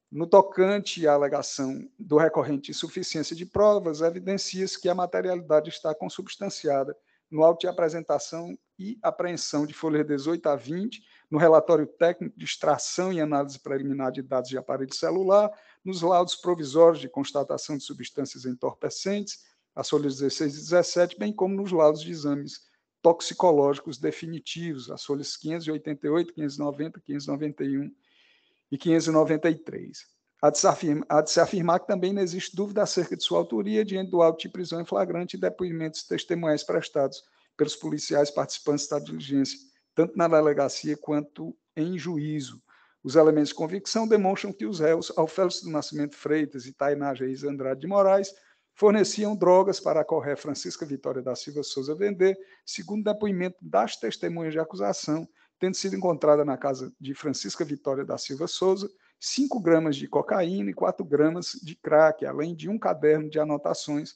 No tocante à alegação do recorrente de insuficiência de provas, evidencia-se que a materialidade está consubstanciada no auto de apresentação e apreensão de folhas 18 a 20, no relatório técnico de extração e análise preliminar de dados de aparelho celular, nos laudos provisórios de constatação de substâncias entorpecentes, as folhas 16 e 17, bem como nos laudos de exames toxicológicos definitivos, as folhas 588, 590, 591 e 593. Há de se afirmar que também não existe dúvida acerca de sua autoria diante do auto de prisão em flagrante e depoimentos testemunhais prestados pelos policiais participantes da diligência, tanto na delegacia quanto em juízo. Os elementos de convicção demonstram que os réus Alfelisson do Nascimento Freitas e Tainá Geisa Andrade de Moraes forneciam drogas para a corré Francisca Vitória da Silva Souza vender, segundo depoimento das testemunhas de acusação, tendo sido encontrada na casa de Francisca Vitória da Silva Souza 5 gramas de cocaína e 4 gramas de crack, além de um caderno de anotações.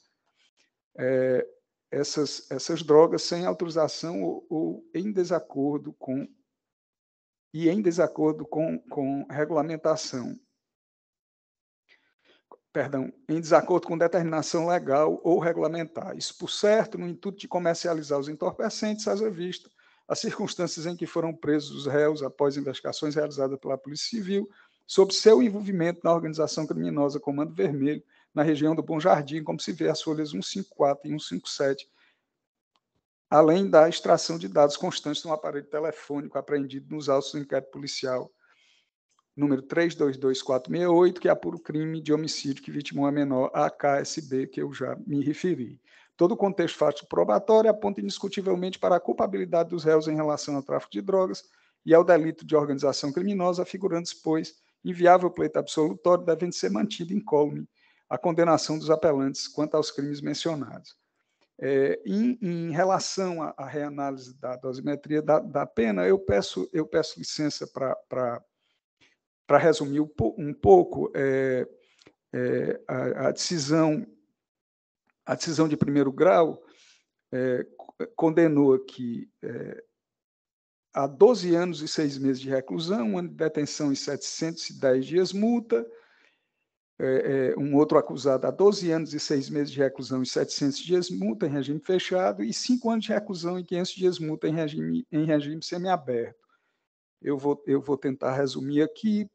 Essas drogas sem autorização ou em desacordo com regulamentação. Em desacordo com determinação legal ou regulamentar. Isso, por certo, no intuito de comercializar os entorpecentes, haja vista as circunstâncias em que foram presos os réus após investigações realizadas pela Polícia Civil sobre seu envolvimento na organização criminosa Comando Vermelho, na região do Bom Jardim, como se vê as folhas 154 e 157, além da extração de dados constantes no aparelho telefônico apreendido nos autos do inquérito policial número 322468, que apura o crime de homicídio que vitimou a menor AKSB, que eu já me referi. Todo o contexto fático probatório aponta indiscutivelmente para a culpabilidade dos réus em relação ao tráfico de drogas e ao delito de organização criminosa, afigurando-se, pois, inviável pleito absolutório, devendo ser mantido incólume a condenação dos apelantes quanto aos crimes mencionados. Em relação à reanálise da dosimetria da pena, eu peço licença para resumir um pouco a decisão de primeiro grau, condenou aqui a 12 anos e 6 meses de reclusão, 1 ano de detenção e 710 dias multa, um outro acusado a 12 anos e 6 meses de reclusão e 700 dias multa em regime fechado e 5 anos de reclusão e 500 dias multa em regime semiaberto. Eu vou tentar resumir aqui.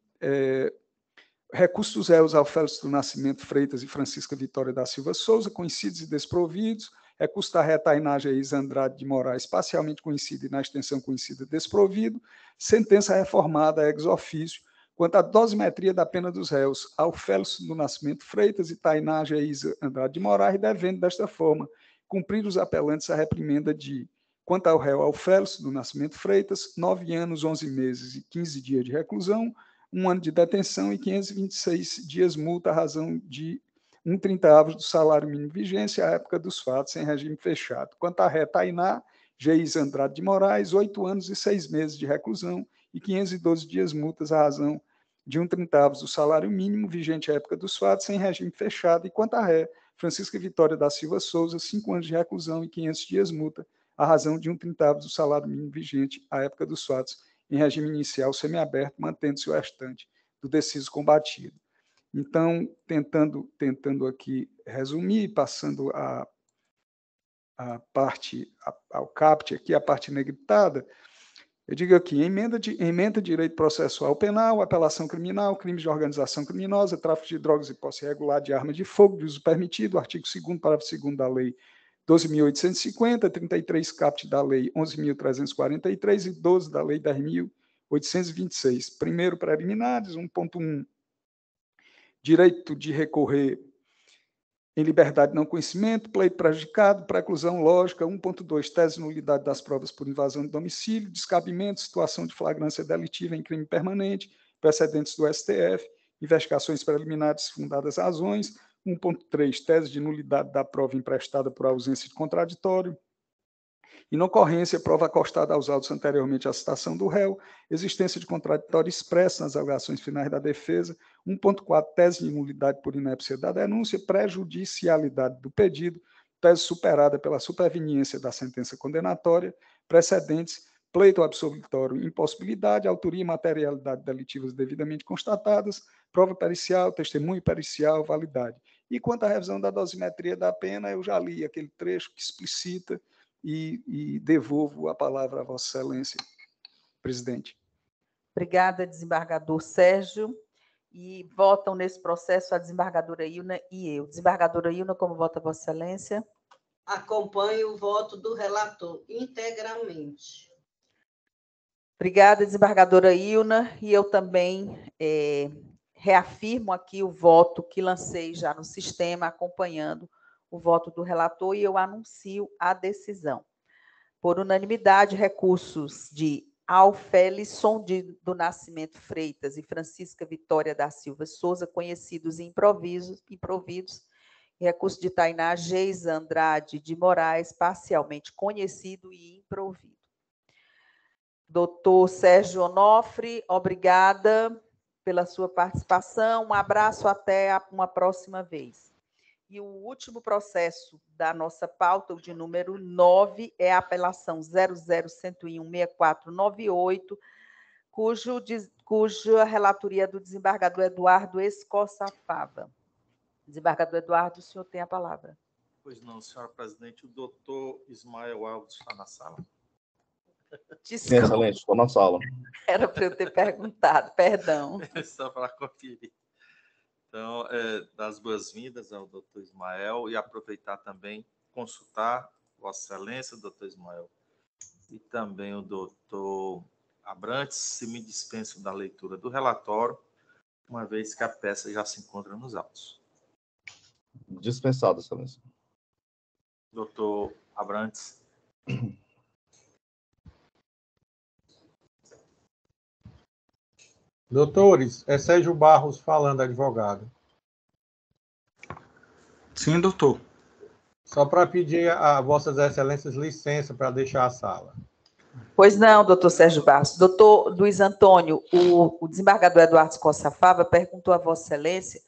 Recurso dos réus Alfélix do Nascimento Freitas e Francisca Vitória da Silva Souza, conhecidos e desprovidos. Recurso da reta Ainá Geis Andrade de Moraes, parcialmente conhecido e na extensão conhecida desprovido. Sentença reformada ex ofício quanto à dosimetria da pena dos réus Alfélix do Nascimento Freitas e Tainá Geis Andrade de Moraes, devendo, desta forma, cumprir os apelantes a reprimenda de, quanto ao réu Alfélix do Nascimento Freitas, 9 anos, 11 meses e 15 dias de reclusão, 1 ano de detenção e 526 dias multa à razão de 1/30 do salário mínimo vigência à época dos fatos em regime fechado. Quanto à ré Tainá Geis Andrade de Moraes, 8 anos e 6 meses de reclusão e 512 dias multas à razão de 1/30 do salário mínimo vigente à época dos fatos em regime fechado. E quanto à ré Francisca Vitória da Silva Souza, 5 anos de reclusão e 500 dias multa à razão de 1/30 do salário mínimo vigente à época dos fatos em regime inicial semiaberto, mantendo-se o restante do deciso combatido. Então, tentando aqui resumir, passando a parte, ao caput aqui, a parte negritada, eu digo aqui, emenda direito processual penal, apelação criminal, crimes de organização criminosa, tráfico de drogas e posse irregular de arma de fogo, de uso permitido, artigo 2º, parágrafo 2º da lei 12.850, 33 caput da lei 11.343 e 12 da lei 10.826. Primeiro, preliminares, 1.1, direito de recorrer em liberdade de não conhecimento, pleito prejudicado, preclusão lógica, 1.2, tese de nulidade das provas por invasão de domicílio, descabimento, situação de flagrância delitiva em crime permanente, precedentes do STF, investigações preliminares fundadas razões, 1.3, tese de nulidade da prova emprestada por ausência de contraditório, inocorrência, prova acostada aos autos anteriormente à citação do réu, existência de contraditório expresso nas alegações finais da defesa, 1.4, tese de nulidade por inépcia da denúncia, prejudicialidade do pedido, tese superada pela superveniência da sentença condenatória, precedentes, pleito absolutório, impossibilidade, autoria e materialidade delitivas devidamente constatadas, prova pericial, testemunho pericial, validade. E quanto à revisão da dosimetria da pena, eu já li aquele trecho que explicita e devolvo a palavra a Vossa Excelência, presidente. Obrigada, desembargador Sérgio. E votam nesse processo a desembargadora Ilna e eu. Desembargadora Ilna, como vota Vossa Excelência? Acompanho o voto do relator integralmente. Obrigada, desembargadora Ilna. E eu também reafirmo aqui o voto que lancei já no sistema, acompanhando o voto do relator, e eu anuncio a decisão. Por unanimidade, recursos de Alfelisson do Nascimento Freitas e Francisca Vitória da Silva Souza, conhecidos e improvidos, e recurso de Tainá Geis Andrade de Moraes, parcialmente conhecido e improvido. Doutor Sérgio Onofre, obrigada pela sua participação. Um abraço até uma próxima vez. E o último processo da nossa pauta, o de número 9, é a apelação 00.101.6498, cuja relatoria é do desembargador Eduardo Escossa Fava. Desembargador Eduardo, o senhor tem a palavra. Pois não, senhora presidente, o doutor Ismael Alves está na sala. Desculpa. Excelente, estou na sala. Era para eu ter perguntado, perdão. Só para conferir. Então, das boas-vindas ao doutor Ismael e aproveitar também, consultar Vossa Excelência, doutor Ismael, e também o doutor Abrantes, se me dispenso da leitura do relatório, uma vez que a peça já se encontra nos autos. Dispensado, Excelência. Doutor Abrantes. Doutores, é Sérgio Barros falando, advogado. Sim, doutor. Só para pedir a Vossas Excelências licença para deixar a sala. Pois não, doutor Sérgio Barros. Doutor Luiz Antônio, o desembargador Eduardo Costa Fava perguntou a Vossa Excelência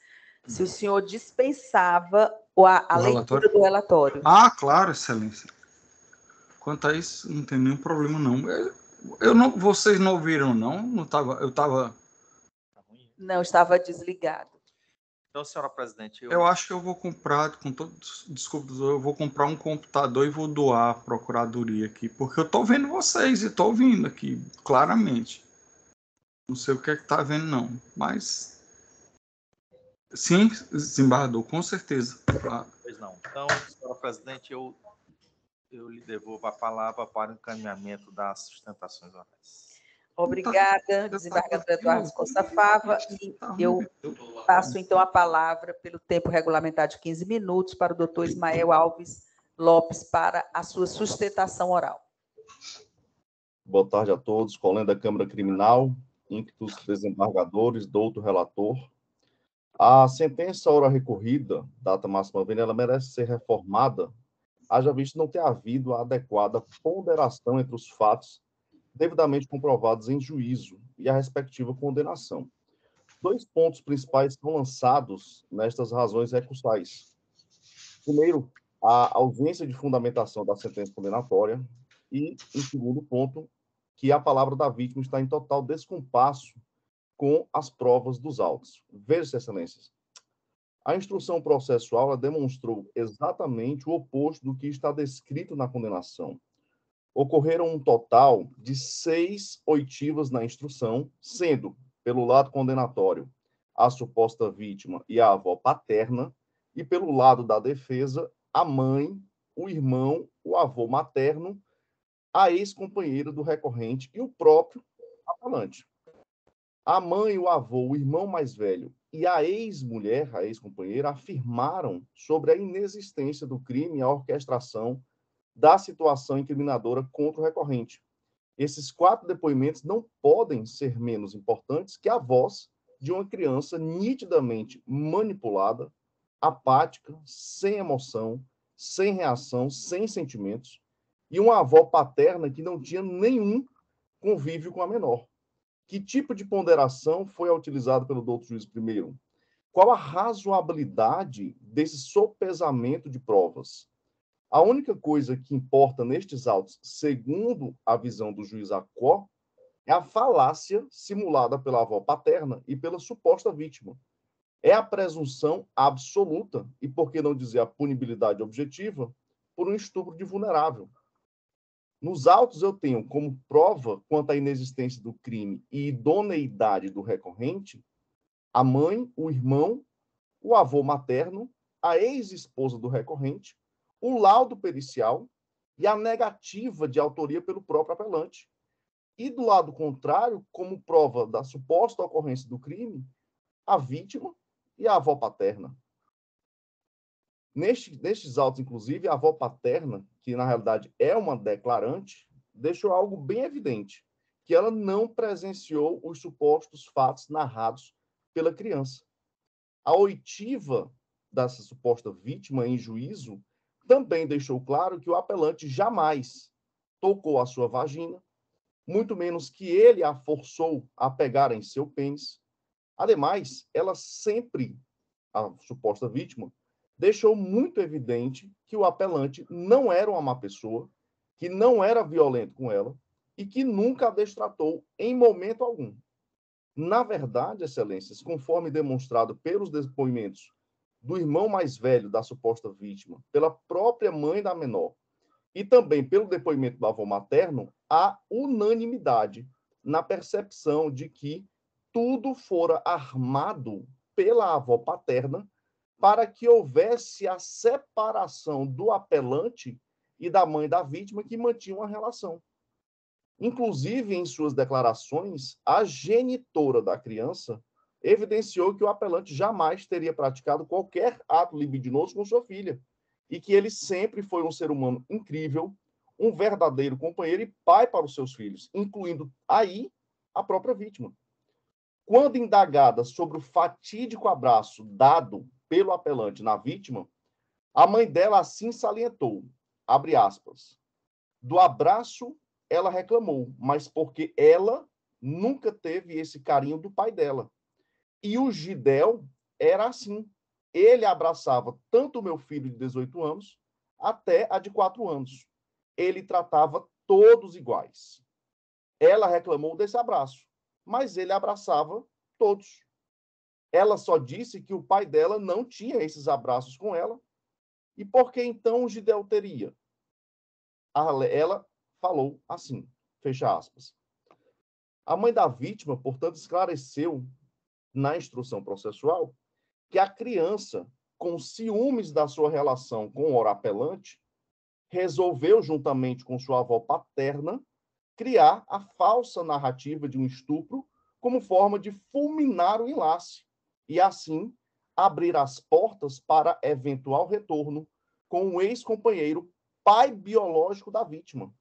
se o senhor dispensava a leitura do relatório. Ah, claro, Excelência. Quanto a isso, não tem nenhum problema, não. Vocês não ouviram, não? Eu estava... Não, estava desligado. Então, senhora presidente, Eu acho que eu vou comprar, desculpa, eu vou comprar um computador e vou doar à procuradoria aqui, porque eu estou vendo vocês e estou ouvindo aqui, claramente. Não sei o que é que está vendo, não, mas... Sim, desembargador, com certeza. Pois não. Então, senhora presidente, eu lhe devolvo a palavra para o encaminhamento das sustentações orais. Obrigada, desembargador Eduardo Costa Fava. E eu passo, então, a palavra, pelo tempo regulamentar de 15 minutos, para o doutor Ismael Alves Lopes, para a sua sustentação oral. Boa tarde a todos. Colega da Câmara Criminal, ínclitos desembargadores, doutor relator. A sentença ora recorrida, data máxima vênia, ela merece ser reformada, haja visto não ter havido a adequada ponderação entre os fatos devidamente comprovados em juízo e a respectiva condenação. 2 pontos principais são lançados nestas razões recursais. Primeiro, a ausência de fundamentação da sentença condenatória e, em segundo ponto, que a palavra da vítima está em total descompasso com as provas dos autos. Veja, excelências, a instrução processual ela demonstrou exatamente o oposto do que está descrito na condenação. Ocorreram um total de 6 oitivas na instrução, sendo, pelo lado condenatório, a suposta vítima e a avó paterna, e pelo lado da defesa, a mãe, o irmão, o avô materno, a ex-companheira do recorrente e o próprio apelante. A mãe, o avô, o irmão mais velho e a ex-mulher, a ex-companheira, afirmaram sobre a inexistência do crime e a orquestração da situação incriminadora contra o recorrente. Esses 4 depoimentos não podem ser menos importantes que a voz de uma criança nitidamente manipulada, apática, sem emoção, sem reação, sem sentimentos, e uma avó paterna que não tinha nenhum convívio com a menor. Que tipo de ponderação foi utilizada pelo doutor juiz primeiro? Qual a razoabilidade desse sopesamento de provas? A única coisa que importa nestes autos, segundo a visão do juiz Acó, é a falácia simulada pela avó paterna e pela suposta vítima. É a presunção absoluta, e por que não dizer a punibilidade objetiva, por um estupro de vulnerável. Nos autos, eu tenho como prova quanto à inexistência do crime e idoneidade do recorrente a mãe, o irmão, o avô materno, a ex-esposa do recorrente, o laudo pericial e a negativa de autoria pelo próprio apelante. E, do lado contrário, como prova da suposta ocorrência do crime, a vítima e a avó paterna. Nestes autos, inclusive, a avó paterna, que na realidade é uma declarante, deixou algo bem evidente, que ela não presenciou os supostos fatos narrados pela criança. A oitiva dessa suposta vítima em juízo também deixou claro que o apelante jamais tocou a sua vagina, muito menos que ele a forçou a pegar em seu pênis. Ademais, ela sempre, a suposta vítima, deixou muito evidente que o apelante não era uma má pessoa, que não era violento com ela e que nunca a destratou em momento algum. Na verdade, excelências, conforme demonstrado pelos depoimentos do irmão mais velho da suposta vítima, pela própria mãe da menor e também pelo depoimento do avô materno, há unanimidade na percepção de que tudo fora armado pela avó paterna para que houvesse a separação do apelante e da mãe da vítima que mantinham a relação. Inclusive, em suas declarações, a genitora da criança evidenciou que o apelante jamais teria praticado qualquer ato libidinoso com sua filha e que ele sempre foi um ser humano incrível, um verdadeiro companheiro e pai para os seus filhos, incluindo aí a própria vítima. Quando indagada sobre o fatídico abraço dado pelo apelante na vítima, a mãe dela assim salientou, abre aspas, do abraço ela reclamou, mas porque ela nunca teve esse carinho do pai dela. E o Gidel era assim. Ele abraçava tanto o meu filho de 18 anos até a de 4 anos. Ele tratava todos iguais. Ela reclamou desse abraço, mas ele abraçava todos. Ela só disse que o pai dela não tinha esses abraços com ela. E por que então o Gidel teria? Ela falou assim, fecha aspas. A mãe da vítima, portanto, esclareceu na instrução processual que a criança, com ciúmes da sua relação com o apelante, resolveu, juntamente com sua avó paterna, criar a falsa narrativa de um estupro como forma de fulminar o enlace e, assim, abrir as portas para eventual retorno com o ex-companheiro, pai biológico da vítima.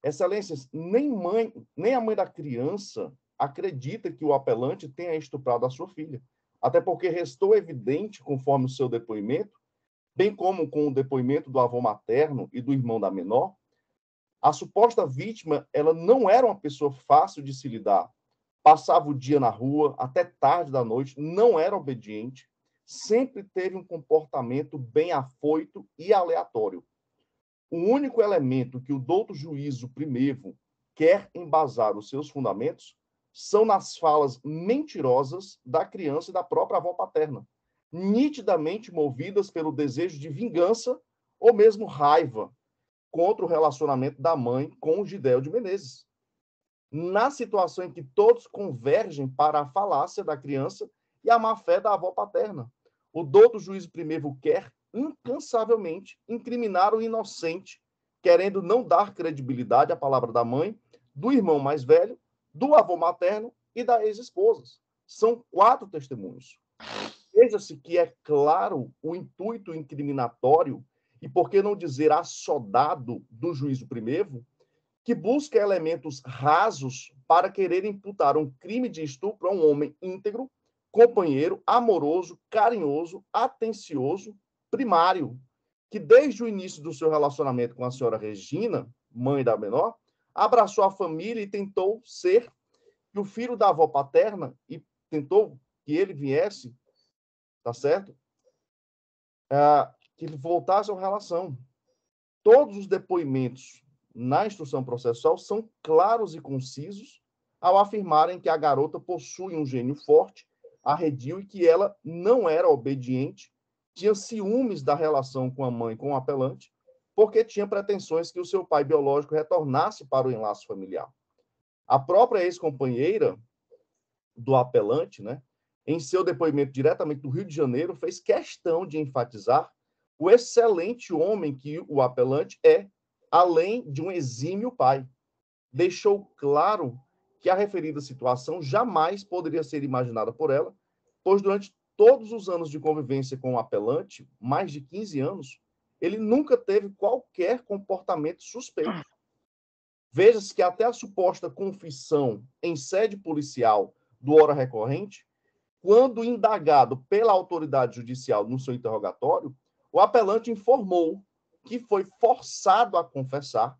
Excelências, nem a mãe da criança acredita que o apelante tenha estuprado a sua filha, até porque restou evidente, conforme o seu depoimento, bem como com o depoimento do avô materno e do irmão da menor, a suposta vítima, ela não era uma pessoa fácil de se lidar. Passava o dia na rua, até tarde da noite, não era obediente, sempre teve um comportamento bem afoito e aleatório. O único elemento que o douto juízo primeiro quer embasar os seus fundamentos são nas falas mentirosas da criança e da própria avó paterna, nitidamente movidas pelo desejo de vingança ou mesmo raiva contra o relacionamento da mãe com o Gidel de Menezes. Na situação em que todos convergem para a falácia da criança e a má-fé da avó paterna, o douto juízo primeiro quer incansavelmente incriminar o inocente, querendo não dar credibilidade à palavra da mãe, do irmão mais velho, do avô materno e da ex-esposa. São 4 testemunhos. Veja-se que é claro o intuito incriminatório e, por que não dizer, assodado do juízo primeiro, que busca elementos rasos para querer imputar um crime de estupro a um homem íntegro, companheiro, amoroso, carinhoso, atencioso, primário, que desde o início do seu relacionamento com a senhora Regina, mãe da menor, abraçou a família e tentou ser o filho da avó paterna e tentou que ele viesse, tá certo? Que ele voltasse à relação. Todos os depoimentos na instrução processual são claros e concisos ao afirmarem que a garota possui um gênio forte, arredio, e que ela não era obediente, tinha ciúmes da relação com a mãe, com o apelante, porque tinha pretensões que o seu pai biológico retornasse para o enlace familiar. A própria ex-companheira do apelante, né, em seu depoimento diretamente do Rio de Janeiro, fez questão de enfatizar o excelente homem que o apelante é, além de um exímio pai. Deixou claro que a referida situação jamais poderia ser imaginada por ela, pois durante todos os anos de convivência com o apelante, mais de 15 anos, ele nunca teve qualquer comportamento suspeito. Veja-se que até a suposta confissão em sede policial do hora recorrente, quando indagado pela autoridade judicial no seu interrogatório, o apelante informou que foi forçado a confessar,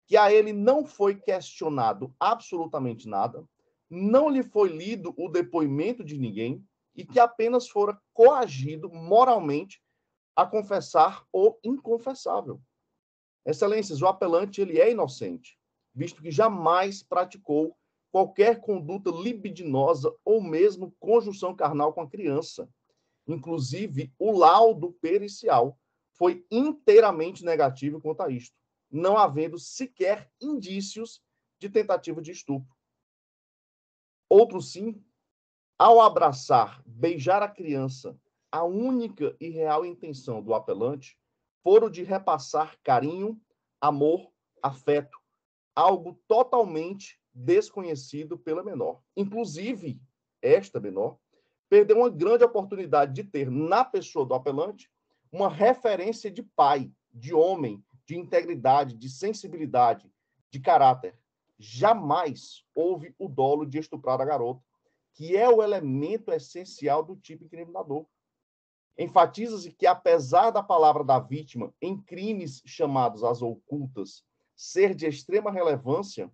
que a ele não foi questionado absolutamente nada, não lhe foi lido o depoimento de ninguém e que apenas fora coagido moralmente a confessar o inconfessável. Excelências, o apelante ele é inocente, visto que jamais praticou qualquer conduta libidinosa ou mesmo conjunção carnal com a criança. Inclusive, o laudo pericial foi inteiramente negativo quanto a isto, não havendo sequer indícios de tentativa de estupro. Outro sim, ao abraçar, beijar a criança, a única e real intenção do apelante foram de repassar carinho, amor, afeto, algo totalmente desconhecido pela menor. Inclusive, esta menor perdeu uma grande oportunidade de ter, na pessoa do apelante, uma referência de pai, de homem, de integridade, de sensibilidade, de caráter. jamais houve o dolo de estuprar a garota, que é o elemento essencial do tipo incriminador. Enfatiza-se que, apesar da palavra da vítima em crimes chamados as ocultas ser de extrema relevância,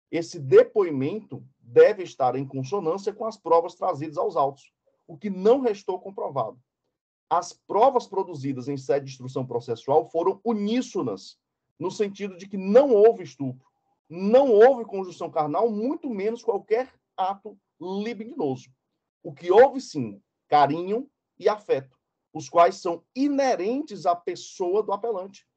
esse depoimento deve estar em consonância com as provas trazidas aos autos, o que não restou comprovado. As provas produzidas em sede de instrução processual foram uníssonas, no sentido de que não houve estupro, não houve conjunção carnal, muito menos qualquer ato libidinoso. O que houve, sim, carinho e afeto, os quais são inerentes à pessoa do apelante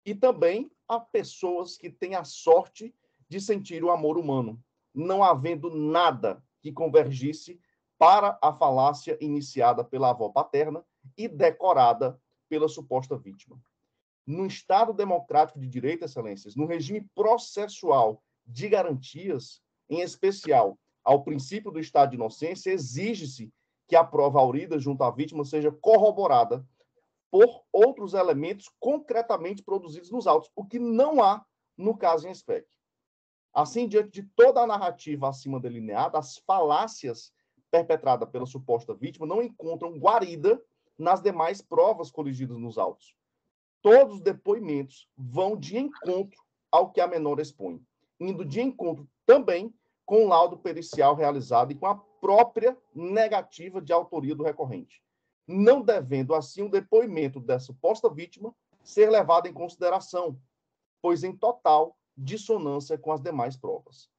e também a pessoas que têm a sorte de sentir o amor humano, não havendo nada que convergisse para a falácia iniciada pela avó paterna e decorada pela suposta vítima. No Estado democrático de direito, excelências, no regime processual de garantias, em especial ao princípio do estado de inocência, exige-se que a prova aurida junto à vítima seja corroborada por outros elementos concretamente produzidos nos autos, o que não há no caso em espécie. Assim, diante de toda a narrativa acima delineada, as falácias perpetradas pela suposta vítima não encontram guarida nas demais provas coligidas nos autos. Todos os depoimentos vão de encontro ao que a menor expõe, indo de encontro também com o laudo pericial realizado e com a própria negativa de autoria do recorrente, não devendo, assim, o depoimento da suposta vítima ser levado em consideração, pois em total dissonância com as demais provas.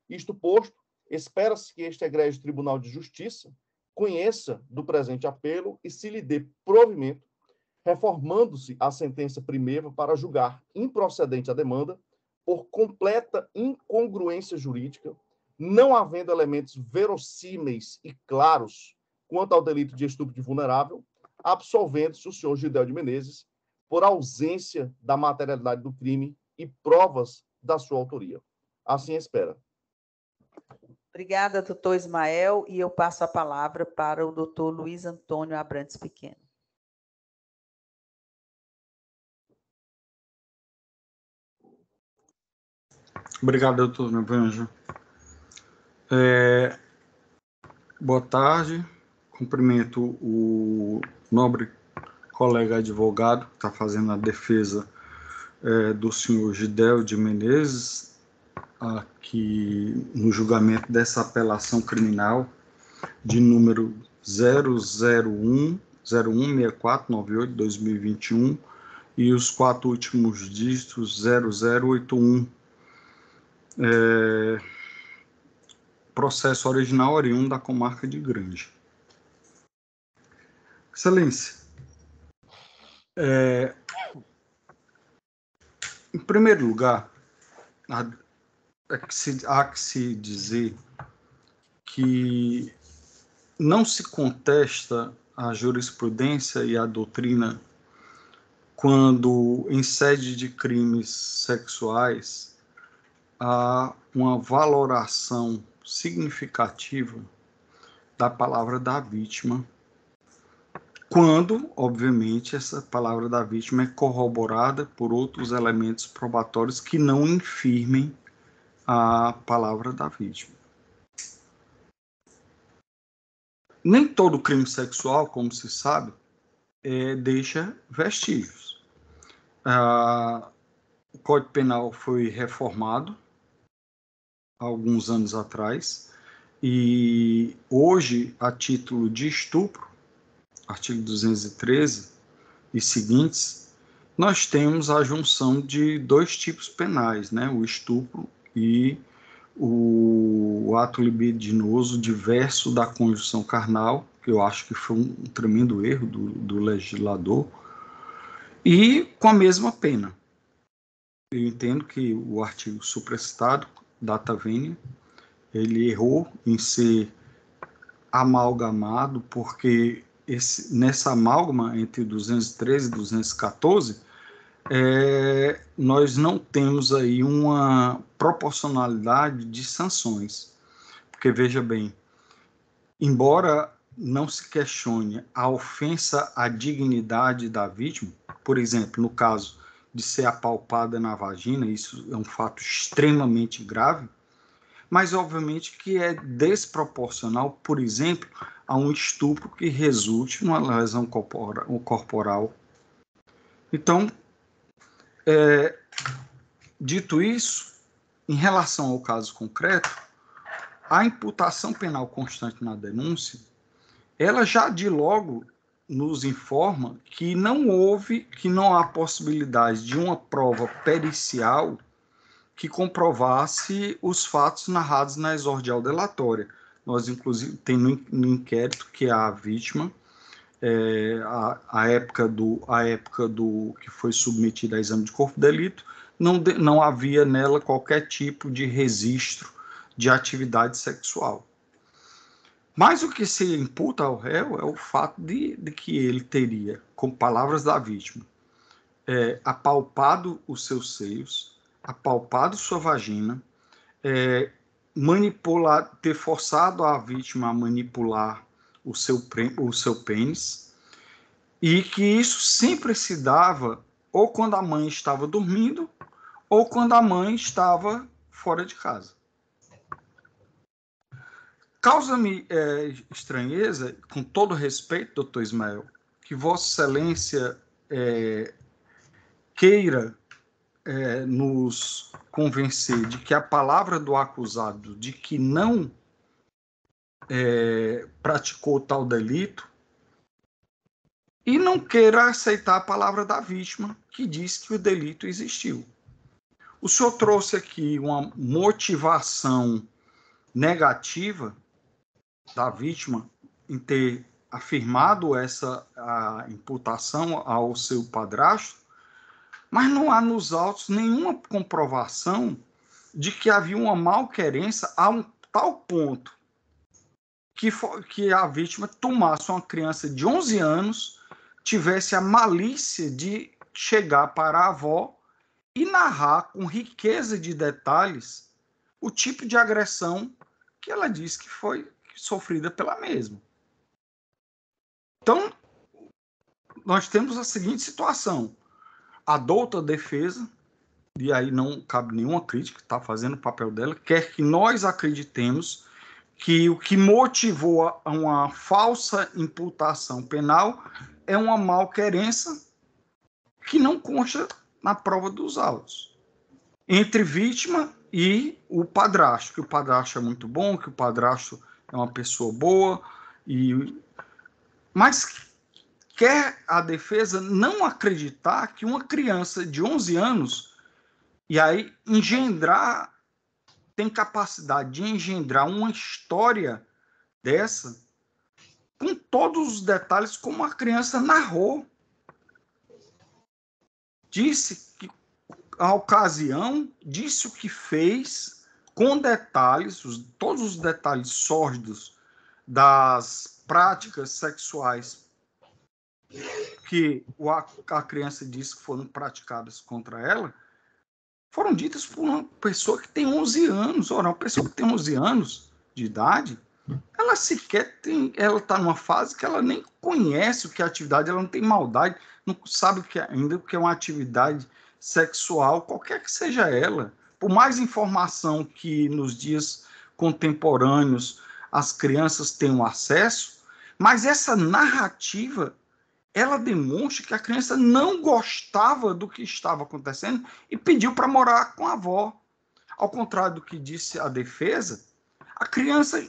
Isto posto, espera-se que este egrégio Tribunal de Justiça conheça do presente apelo e se lhe dê provimento, reformando-se a sentença primeira para julgar improcedente a demanda por completa incongruência jurídica, não havendo elementos verossímeis e claros quanto ao delito de estupro de vulnerável, absolvendo-se o senhor Gidel de Menezes por ausência da materialidade do crime e provas da sua autoria. Assim espera. Obrigada, doutor Ismael, e eu passo a palavra para o doutor Luiz Antônio Abrantes Pequeno. Obrigado, doutor Navanjo. Boa tarde. Cumprimento o nobre colega advogado que está fazendo a defesa do senhor Gidel de Menezes, aqui no julgamento dessa apelação criminal de número 001-016498-2021 e os 4 últimos dígitos 0081. Processo original oriundo da comarca de Granja. Excelência, em primeiro lugar, há que se dizer que não se contesta a jurisprudência e a doutrina quando, em sede de crimes sexuais, há uma valoração significativa da palavra da vítima, quando, obviamente, essa palavra da vítima é corroborada por outros elementos probatórios que não infirmem a palavra da vítima. Nem todo crime sexual, como se sabe, deixa vestígios. O Código Penal foi reformado há alguns anos atrás e hoje, a título de estupro, artigo 213 e seguintes, nós temos a junção de 2 tipos penais, né? O estupro e o ato libidinoso diverso da conjunção carnal, que eu acho que foi um tremendo erro do legislador, e com a mesma pena. Eu entendo que o artigo supracitado, data venia, ele errou em ser amalgamado, porque nessa amálgama entre 213 e 214, nós não temos aí uma proporcionalidade de sanções. Porque, veja bem, embora não se questione a ofensa à dignidade da vítima, por exemplo, no caso de ser apalpada na vagina, isso é um fato extremamente grave, mas obviamente que é desproporcional, por exemplo, a um estupro que resulte numa lesão corporal. Então, dito isso, em relação ao caso concreto, a imputação penal constante na denúncia, ela já de logo nos informa que não há possibilidade de uma prova pericial que comprovasse os fatos narrados na exordial delatória. Nós, inclusive, tem no inquérito que a vítima, a época do que foi submetida a exame de corpo de delito, não havia nela qualquer tipo de registro de atividade sexual. Mas o que se imputa ao réu é o fato de que ele teria, com palavras da vítima, apalpado os seus seios, apalpado sua vagina, ter forçado a vítima a manipular o seu pênis, e que isso sempre se dava ou quando a mãe estava dormindo ou quando a mãe estava fora de casa. Causa-me estranheza, com todo respeito, doutor Ismael, que Vossa Excelência queira nos convencer de que a palavra do acusado de que não praticou tal delito e não queira aceitar a palavra da vítima que diz que o delito existiu. O senhor trouxe aqui uma motivação negativa da vítima em ter afirmado a imputação ao seu padrasto, mas não há nos autos nenhuma comprovação de que havia uma malquerença a um tal ponto que a vítima tomasse uma criança de 11 anos, tivesse a malícia de chegar para a avó e narrar com riqueza de detalhes o tipo de agressão que ela disse que foi sofrida pela mesma. Então, nós temos a seguinte situação: a douta defesa, e aí não cabe nenhuma crítica, está fazendo o papel dela, quer que nós acreditemos que o que motivou a uma falsa imputação penal é uma malquerença que não consta na prova dos autos, entre vítima e o padrasto, que o padrasto é muito bom, que o padrasto é uma pessoa boa, mas quer a defesa não acreditar que uma criança de 11 anos, e aí tem capacidade de engendrar uma história dessa, com todos os detalhes, como a criança narrou. Disse que a ocasião, disse o que fez, com detalhes, todos os detalhes sórdidos das práticas sexuais que a criança disse que foram praticadas contra ela, foram ditas por uma pessoa que tem 11 anos. Ora, uma pessoa que tem 11 anos de idade, ela sequer ela está numa fase que ela nem conhece o que é atividade, ela não tem maldade, não sabe ainda o que é uma atividade sexual, qualquer que seja ela. Por mais informação que nos dias contemporâneos as crianças tenham acesso, mas essa narrativa, ela demonstra que a criança não gostava do que estava acontecendo e pediu para morar com a avó. Ao contrário do que disse a defesa, a criança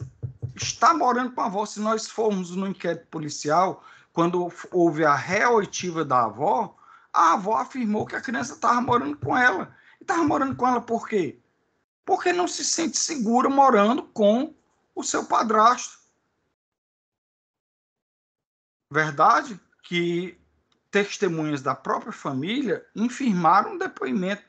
está morando com a avó. Se nós formos no inquérito policial, quando houve a reoitiva da avó, a avó afirmou que a criança estava morando com ela. E estava morando com ela por quê? Porque não se sente segura morando com o seu padrasto. Verdade que testemunhas da própria família infirmaram o depoimento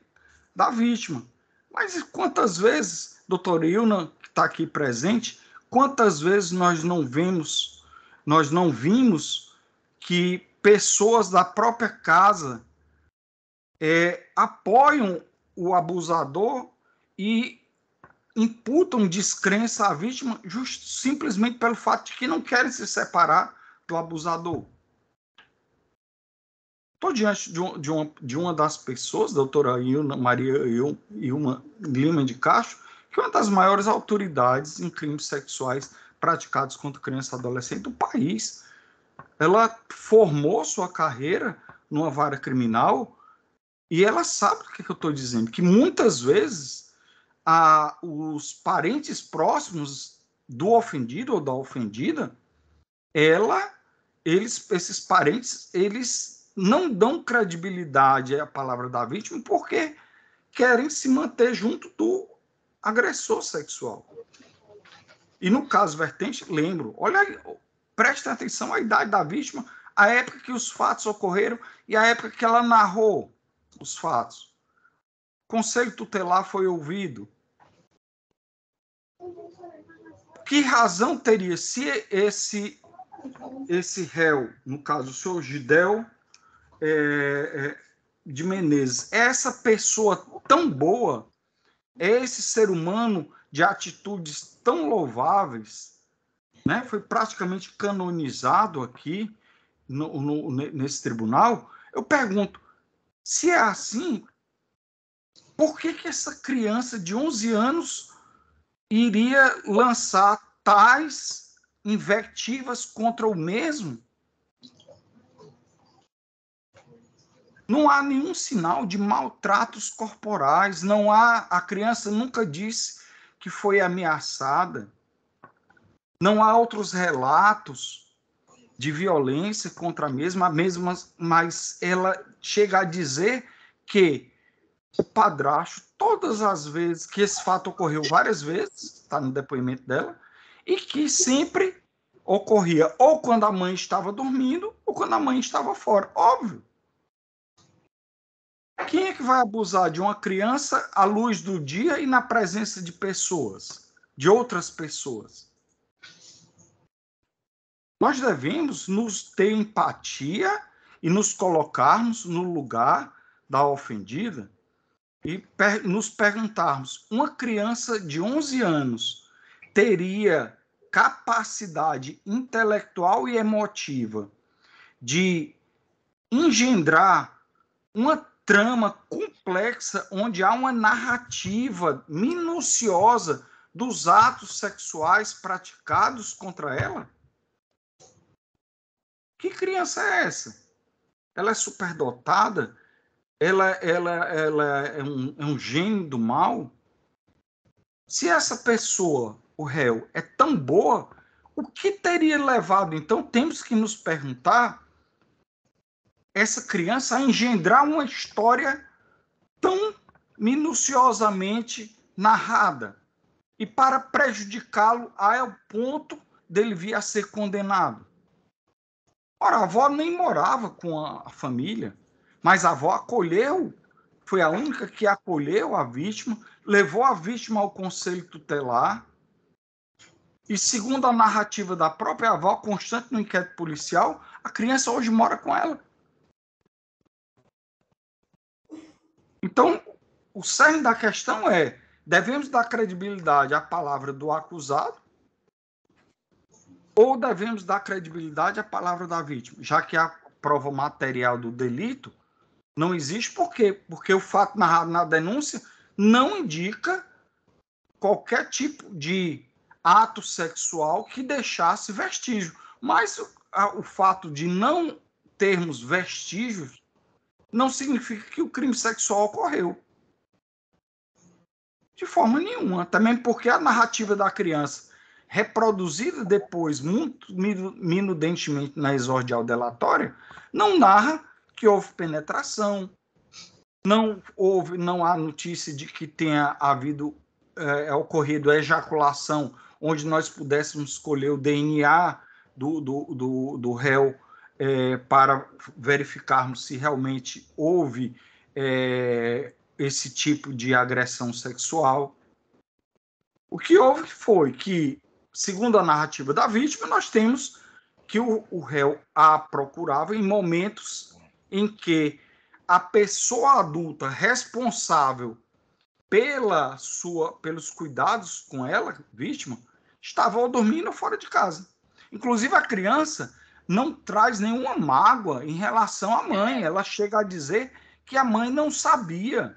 da vítima. Mas quantas vezes, doutora Ilna, que está aqui presente, quantas vezes nós não vimos que pessoas da própria casa apoiam o abusador e imputam descrença à vítima simplesmente pelo fato de que não querem se separar do abusador. Estou diante de uma das pessoas, doutora Maria Ilma Lima de Castro, que é uma das maiores autoridades em crimes sexuais praticados contra criança e adolescente do país. Ela formou sua carreira numa vara criminal e ela sabe o que eu estou dizendo, que muitas vezes os parentes próximos do ofendido ou da ofendida, esses parentes, eles não dão credibilidade à palavra da vítima porque querem se manter junto do agressor sexual. E no caso vertente, lembro, olha, preste atenção à idade da vítima, a época que os fatos ocorreram e a época que ela narrou os fatos. O conselho tutelar foi ouvido. Que razão teria se esse réu, no caso o senhor Gidel de Menezes, essa pessoa tão boa, esse ser humano de atitudes tão louváveis, né, foi praticamente canonizado aqui nesse tribunal, eu pergunto, se é assim, por que essa criança de 11 anos iria lançar tais invectivas contra o mesmo? Não há nenhum sinal de maltratos corporais, a criança nunca disse que foi ameaçada, não há outros relatos de violência contra a mesma, mas ela chega a dizer que o padrasto, todas as vezes, que esse fato ocorreu várias vezes, está no depoimento dela, e que sempre ocorria ou quando a mãe estava dormindo ou quando a mãe estava fora. Óbvio. Quem é que vai abusar de uma criança à luz do dia e na presença de pessoas, de outras pessoas? Nós devemos nos ter empatia e nos colocarmos no lugar da ofendida e nos perguntarmos, uma criança de 11 anos teria capacidade intelectual e emotiva de engendrar uma trama complexa onde há uma narrativa minuciosa dos atos sexuais praticados contra ela? Que criança é essa? Ela é superdotada? Ela é um gênio do mal? Se essa pessoa, o réu, é tão boa, o que teria levado? Então, temos que nos perguntar essa criança a engendrar uma história tão minuciosamente narrada e para prejudicá-lo ao ponto dele vir a ser condenado. Ora, a avó nem morava com a família, mas a avó acolheu, foi a única que acolheu a vítima, levou a vítima ao conselho tutelar e, segundo a narrativa da própria avó, constante no inquérito policial, a criança hoje mora com ela. Então, o cerne da questão é, devemos dar credibilidade à palavra do acusado ou devemos dar credibilidade à palavra da vítima, já que a prova material do delito não existe. Por quê? Porque o fato narrado na denúncia não indica qualquer tipo de ato sexual que deixasse vestígio. Mas o fato de não termos vestígios não significa que o crime sexual ocorreu. De forma nenhuma. Também porque a narrativa da criança, reproduzida depois muito minudentemente na exordial delatória, não narra que houve penetração, não há notícia de que tenha ocorrido ejaculação, onde nós pudéssemos escolher o DNA do réu para verificarmos se realmente houve esse tipo de agressão sexual. O que houve foi que, segundo a narrativa da vítima, nós temos que o réu a procurava em momentos em que a pessoa adulta responsável pelos cuidados com ela, vítima, estava ou dormindo ou fora de casa. Inclusive, a criança, não traz nenhuma mágoa em relação à mãe. Ela chega a dizer que a mãe não sabia.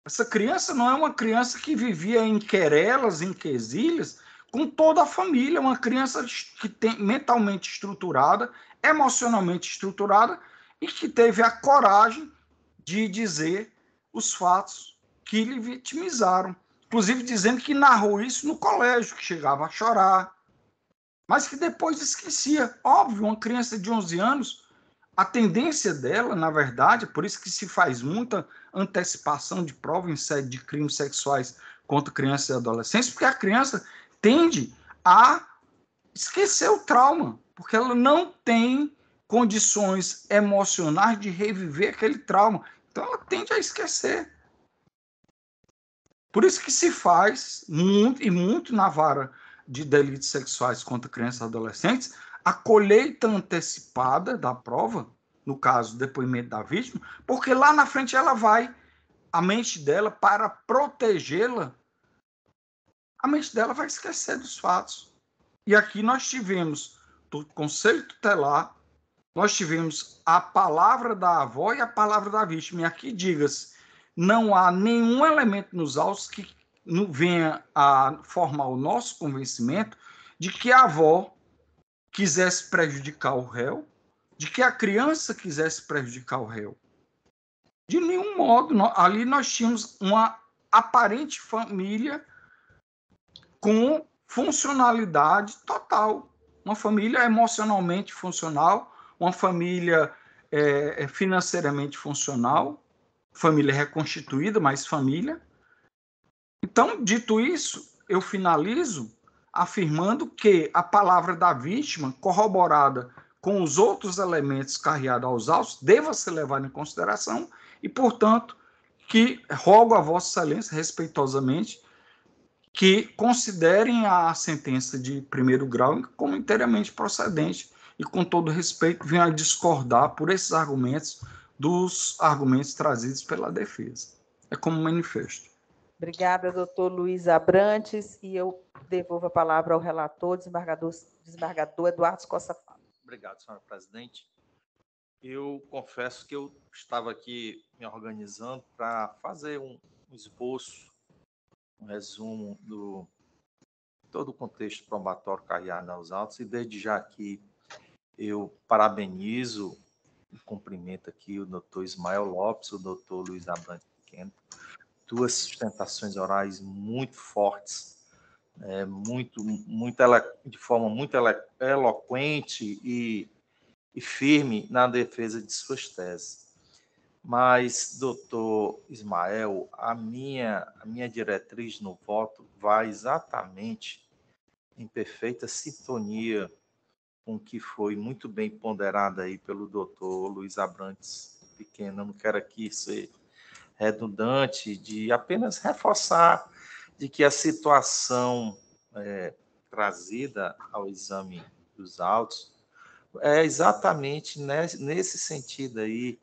Essa criança não é uma criança que vivia em querelas, em quesilhas, com toda a família. É uma criança que tem mentalmente estruturada, emocionalmente estruturada e que teve a coragem de dizer os fatos que lhe vitimizaram. Inclusive dizendo que narrou isso no colégio, que chegava a chorar, mas que depois esquecia. Óbvio, uma criança de 11 anos, a tendência dela, na verdade, por isso que se faz muita antecipação de prova em sede de crimes sexuais contra crianças e adolescentes, porque a criança tende a esquecer o trauma, porque ela não tem condições emocionais de reviver aquele trauma. Então ela tende a esquecer. Por isso que se faz muito, e muito na vara de delitos sexuais contra crianças e adolescentes, a colheita antecipada da prova, no caso, depoimento da vítima, porque lá na frente ela vai, a mente dela, para protegê-la, a mente dela vai esquecer dos fatos. E aqui nós tivemos do Conselho Tutelar, nós tivemos a palavra da avó e a palavra da vítima. E aqui diga-se, não há nenhum elemento nos autos que venha a formar o nosso convencimento de que a avó quisesse prejudicar o réu, de que a criança quisesse prejudicar o réu. De nenhum modo. Ali nós tínhamos uma aparente família com funcionalidade total. Uma família emocionalmente funcional, uma família financeiramente funcional, família reconstituída, mas família. Então, dito isso, eu finalizo afirmando que a palavra da vítima, corroborada com os outros elementos carreados aos autos, deva ser levada em consideração e, portanto, que rogo a Vossa Excelência, respeitosamente, que considerem a sentença de primeiro grau como inteiramente procedente e, com todo respeito, venham a discordar por esses argumentos dos argumentos trazidos pela defesa. É como um manifesto. Obrigada, doutor Luiz Abrantes, e eu devolvo a palavra ao relator, desembargador Eduardo Costa Fava. Obrigado, senhora presidente. Eu confesso que eu estava aqui me organizando para fazer um esboço, um resumo do todo o contexto probatório carreado aos autos, e desde já aqui eu parabenizo e cumprimento aqui o doutor Ismael Lopes, o doutor Luiz Abrantes Pequeno, duas sustentações orais muito fortes, de forma muito eloquente e firme na defesa de suas teses. Mas, doutor Ismael, a minha diretriz no voto vai exatamente em perfeita sintonia com o que foi muito bem ponderado aí pelo doutor Luiz Abrantes Pequeno. Eu não quero aqui ser redundante, de apenas reforçar de que a situação trazida ao exame dos autos é exatamente nesse sentido aí,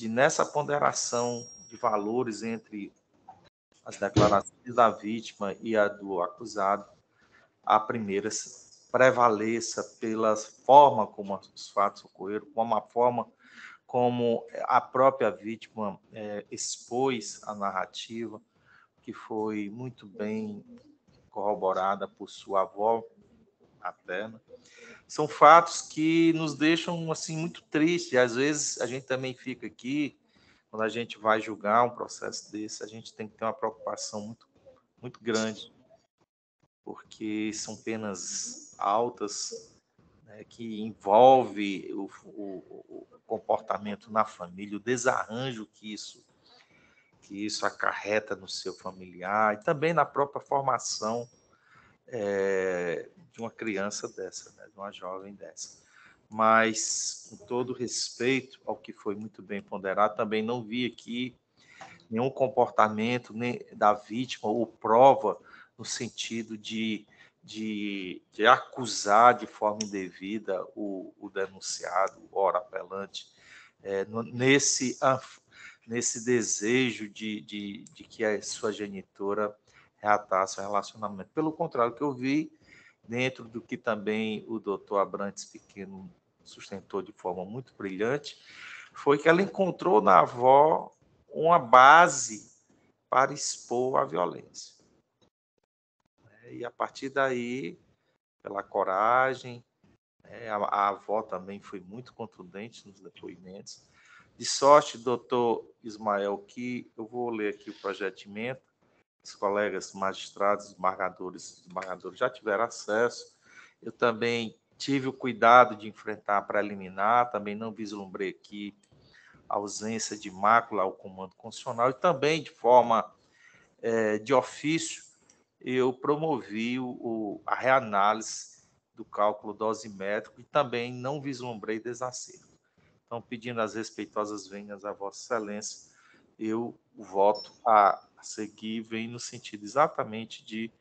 nessa ponderação de valores entre as declarações da vítima e a do acusado, a primeira prevaleça pela forma como os fatos ocorreram, como a forma como a própria vítima expôs a narrativa, que foi muito bem corroborada por sua avó materna. São fatos que nos deixam assim muito tristes. Às vezes a gente também fica aqui, quando a gente vai julgar um processo desse, a gente tem que ter uma preocupação muito, muito grande, porque são penas altas, né, que envolve o comportamento na família, o desarranjo que isso acarreta no seu familiar e também na própria formação de uma criança dessa, né, de uma jovem dessa. Mas, com todo respeito ao que foi muito bem ponderado, também não vi aqui nenhum comportamento da vítima ou prova no sentido de acusar de forma indevida o denunciado, o ora apelante, nesse desejo de que a sua genitora reatasse o relacionamento. Pelo contrário, o que eu vi dentro do que também o doutor Abrantes Pequeno sustentou de forma muito brilhante, foi que ela encontrou na avó uma base para expor a violência. E a partir daí, pela coragem, a avó também foi muito contundente nos depoimentos. De sorte, doutor Ismael, que eu vou ler aqui o projeto de emenda, os colegas magistrados, desembargadores já tiveram acesso. Eu também tive o cuidado de enfrentar a preliminar, também não vislumbrei aqui a ausência de mácula ao comando constitucional e também, de forma de ofício, eu promovi a reanálise do cálculo dosimétrico e também não vislumbrei desacerto. Então, pedindo as respeitosas vênias a Vossa Excelência, eu voto a seguir, vem no sentido exatamente de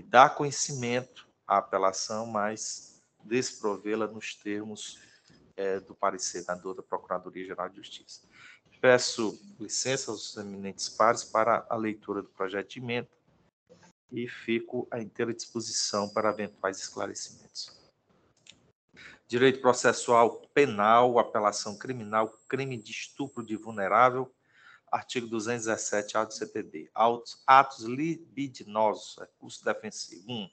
dar conhecimento à apelação, mas desprovê-la nos termos do parecer da Procuradoria-Geral de Justiça. Peço licença aos eminentes pares para a leitura do projeto de emenda e fico à inteira disposição para eventuais esclarecimentos. Direito processual penal, apelação criminal, crime de estupro de vulnerável, artigo 217-A do CPD. Atos libidinosos, recurso defensivo. 1.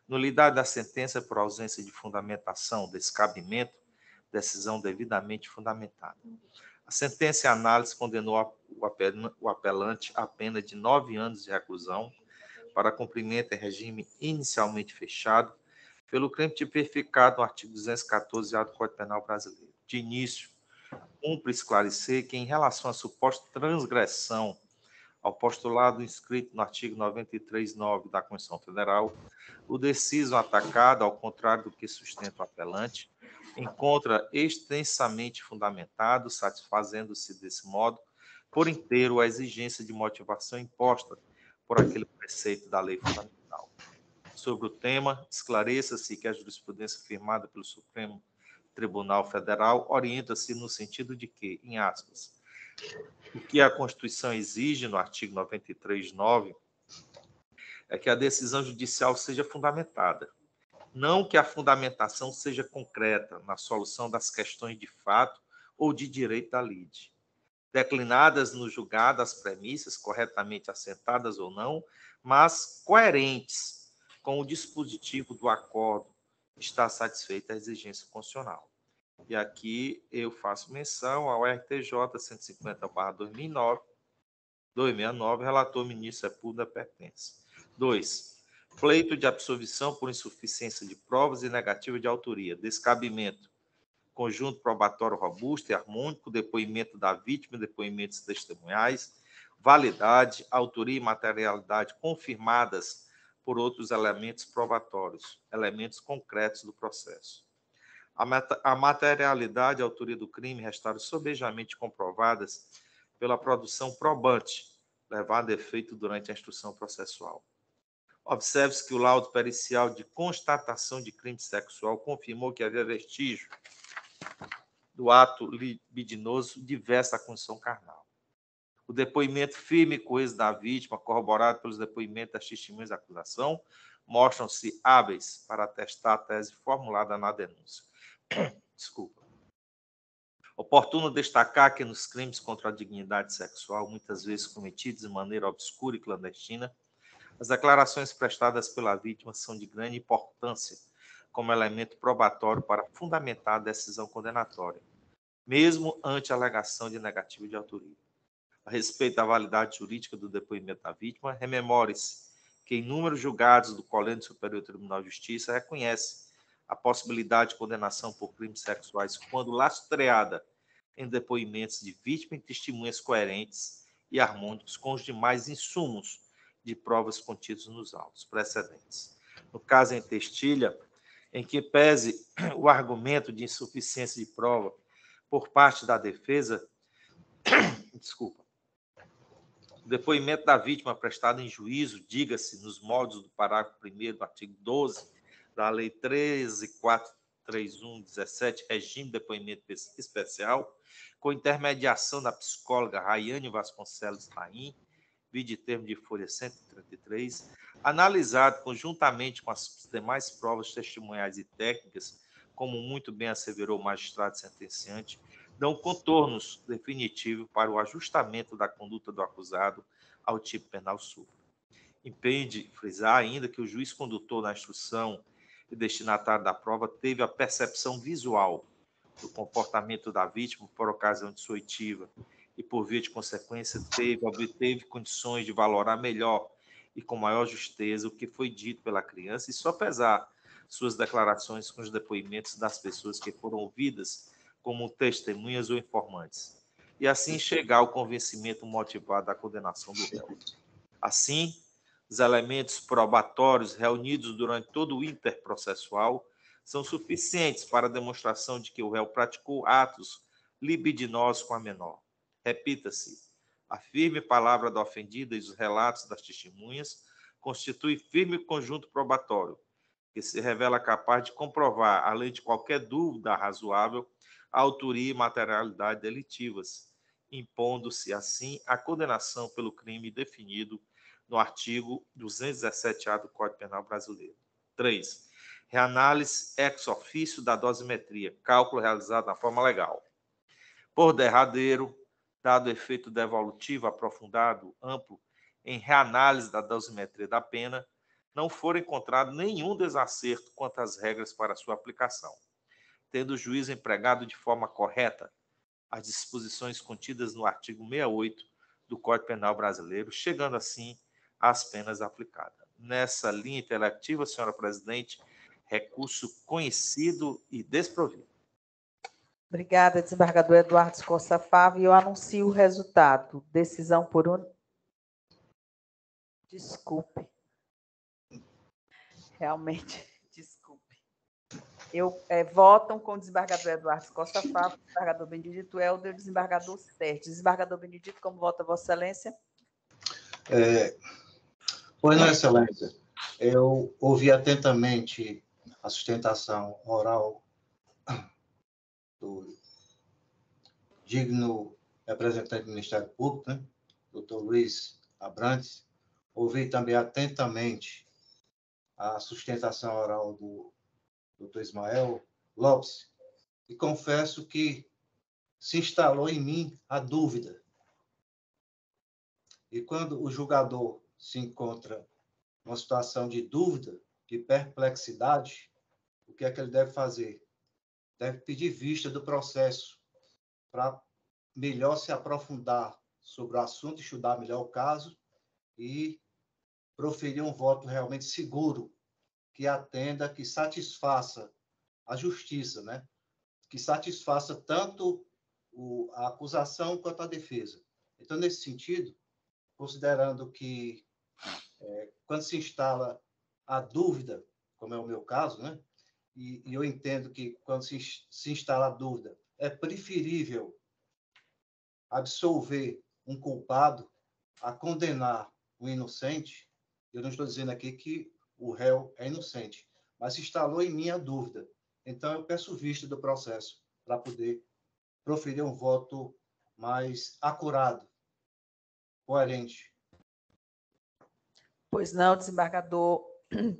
Nulidade da sentença por ausência de fundamentação, descabimento, decisão devidamente fundamentada. A sentença e a análise condenou o apelante à pena de 9 anos de reclusão para cumprimento em regime inicialmente fechado pelo crime tipificado no artigo 214-A do Código Penal Brasileiro. De início, cumpre esclarecer que, em relação à suposta transgressão ao postulado inscrito no artigo 93.9 da Constituição Federal, o deciso atacado, ao contrário do que sustenta o apelante, encontra extensamente fundamentado, satisfazendo-se desse modo, por inteiro, a exigência de motivação imposta por aquele preceito da lei fundamental. Sobre o tema, esclareça-se que a jurisprudência firmada pelo Supremo Tribunal Federal orienta-se no sentido de que, em aspas, o que a Constituição exige no artigo 93.9 é que a decisão judicial seja fundamentada, não que a fundamentação seja concreta na solução das questões de fato ou de direito da lide, declinadas no julgado as premissas corretamente assentadas ou não, mas coerentes com o dispositivo do acordo, está satisfeita a exigência constitucional. E aqui eu faço menção ao RTJ 150/2009, relator ministro Sepúlveda pertence. 2. Pleito de absolvição por insuficiência de provas e negativa de autoria, descabimento, conjunto probatório robusto e harmônico, depoimento da vítima, depoimentos testemunhais, validade, autoria e materialidade confirmadas por outros elementos probatórios, elementos concretos do processo. A materialidade e a autoria do crime restaram sobejamente comprovadas pela produção probante, levada a efeito durante a instrução processual. Observe-se que o laudo pericial de constatação de crime sexual confirmou que havia vestígio do ato libidinoso diverso da condição carnal. O depoimento firme e coeso da vítima, corroborado pelos depoimentos das testemunhas da acusação, mostram-se hábeis para atestar a tese formulada na denúncia. Desculpa. Oportuno destacar que nos crimes contra a dignidade sexual, muitas vezes cometidos de maneira obscura e clandestina, as declarações prestadas pela vítima são de grande importância como elemento probatório para fundamentar a decisão condenatória, mesmo ante a alegação de negativa de autoria. A respeito da validade jurídica do depoimento da vítima, rememore-se que inúmeros julgados do Colégio Superior Tribunal de Justiça reconhecem a possibilidade de condenação por crimes sexuais quando lastreada em depoimentos de vítima e testemunhas coerentes e harmônicos com os demais insumos de provas contidos nos autos precedentes. No caso em Testilha, em que pese o argumento de insuficiência de prova por parte da defesa, o depoimento da vítima prestado em juízo, diga-se nos moldes do parágrafo 1º do artigo 12 da Lei 13.431/17, regime de depoimento especial, com intermediação da psicóloga Raiane Vasconcelos Taim, vide termo de folha 133, analisado conjuntamente com as demais provas testemunhais e técnicas, como muito bem asseverou o magistrado sentenciante, dão contornos definitivos para o ajustamento da conduta do acusado ao tipo penal supra. Impede frisar ainda que o juiz condutor na instrução e destinatário da prova teve a percepção visual do comportamento da vítima por ocasião de sua oitiva e, por via de consequência, obteve condições de valorar melhor e com maior justeza o que foi dito pela criança e sopesar suas declarações com os depoimentos das pessoas que foram ouvidas como testemunhas ou informantes, e assim chegar ao convencimento motivado da condenação do réu. Assim, os elementos probatórios reunidos durante todo o interprocessual são suficientes para a demonstração de que o réu praticou atos libidinosos com a menor. Repita-se, a firme palavra da ofendida e os relatos das testemunhas constituem firme conjunto probatório, que se revela capaz de comprovar, além de qualquer dúvida razoável, a autoria e materialidade delitivas, impondo-se, assim, a condenação pelo crime definido no artigo 217-A do Código Penal Brasileiro. 3. Reanálise ex officio da dosimetria, cálculo realizado na forma legal. Por derradeiro, dado o efeito devolutivo aprofundado, amplo, em reanálise da dosimetria da pena, não for encontrado nenhum desacerto quanto às regras para sua aplicação, tendo o juiz empregado de forma correta as disposições contidas no artigo 68 do Código Penal Brasileiro, chegando assim às penas aplicadas. Nessa linha intelectiva, senhora presidente, recurso conhecido e desprovido. Obrigada, desembargador Eduardo Costa Fávero. E eu anuncio o resultado. Decisão por Desculpe. Realmente, desculpe. Votam com o desembargador Eduardo Costa Fávero, o desembargador Benedito Helder e o desembargador Sérgio. Desembargador Benedito, como vota Vossa Excelência? Pois não, Excelência. Eu ouvi atentamente a sustentação oral do digno representante do Ministério Público, né? Dr. Luiz Abrantes. Ouvi também atentamente a sustentação oral do Dr. Ismael Lopes e confesso que se instalou em mim a dúvida. E quando o julgador se encontra numa situação de dúvida, de perplexidade, o que é que ele deve fazer? Deve pedir vista do processo para melhor se aprofundar sobre o assunto, estudar melhor o caso e proferir um voto realmente seguro, que atenda, que satisfaça a justiça, né? Que satisfaça tanto a acusação quanto a defesa. Então, nesse sentido, considerando que quando se instala a dúvida, como é o meu caso, né? E eu entendo que quando se instala a dúvida, é preferível absolver um culpado a condenar um inocente. Eu não estou dizendo aqui que o réu é inocente, mas se instalou em mim a dúvida. Então, eu peço vista do processo para poder proferir um voto mais acurado, coerente. Pois não, desembargador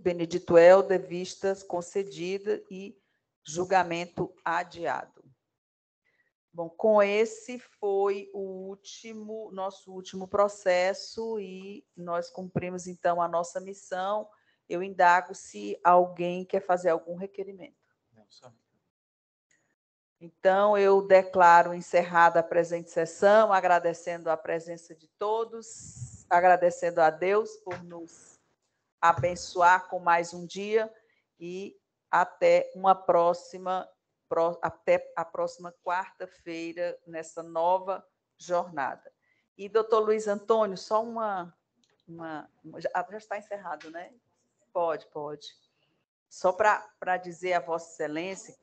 Benedito Helder, vistas concedida e julgamento adiado. Bom, com esse foi o nosso último processo e nós cumprimos, então, a nossa missão. Eu indago se alguém quer fazer algum requerimento. Então, eu declaro encerrada a presente sessão, agradecendo a presença de todos, agradecendo a Deus por nos abençoar com mais um dia e até a próxima quarta-feira, nessa nova jornada. E, doutor Luiz Antônio, só já está encerrado, né? Pode. Só para dizer a Vossa Excelência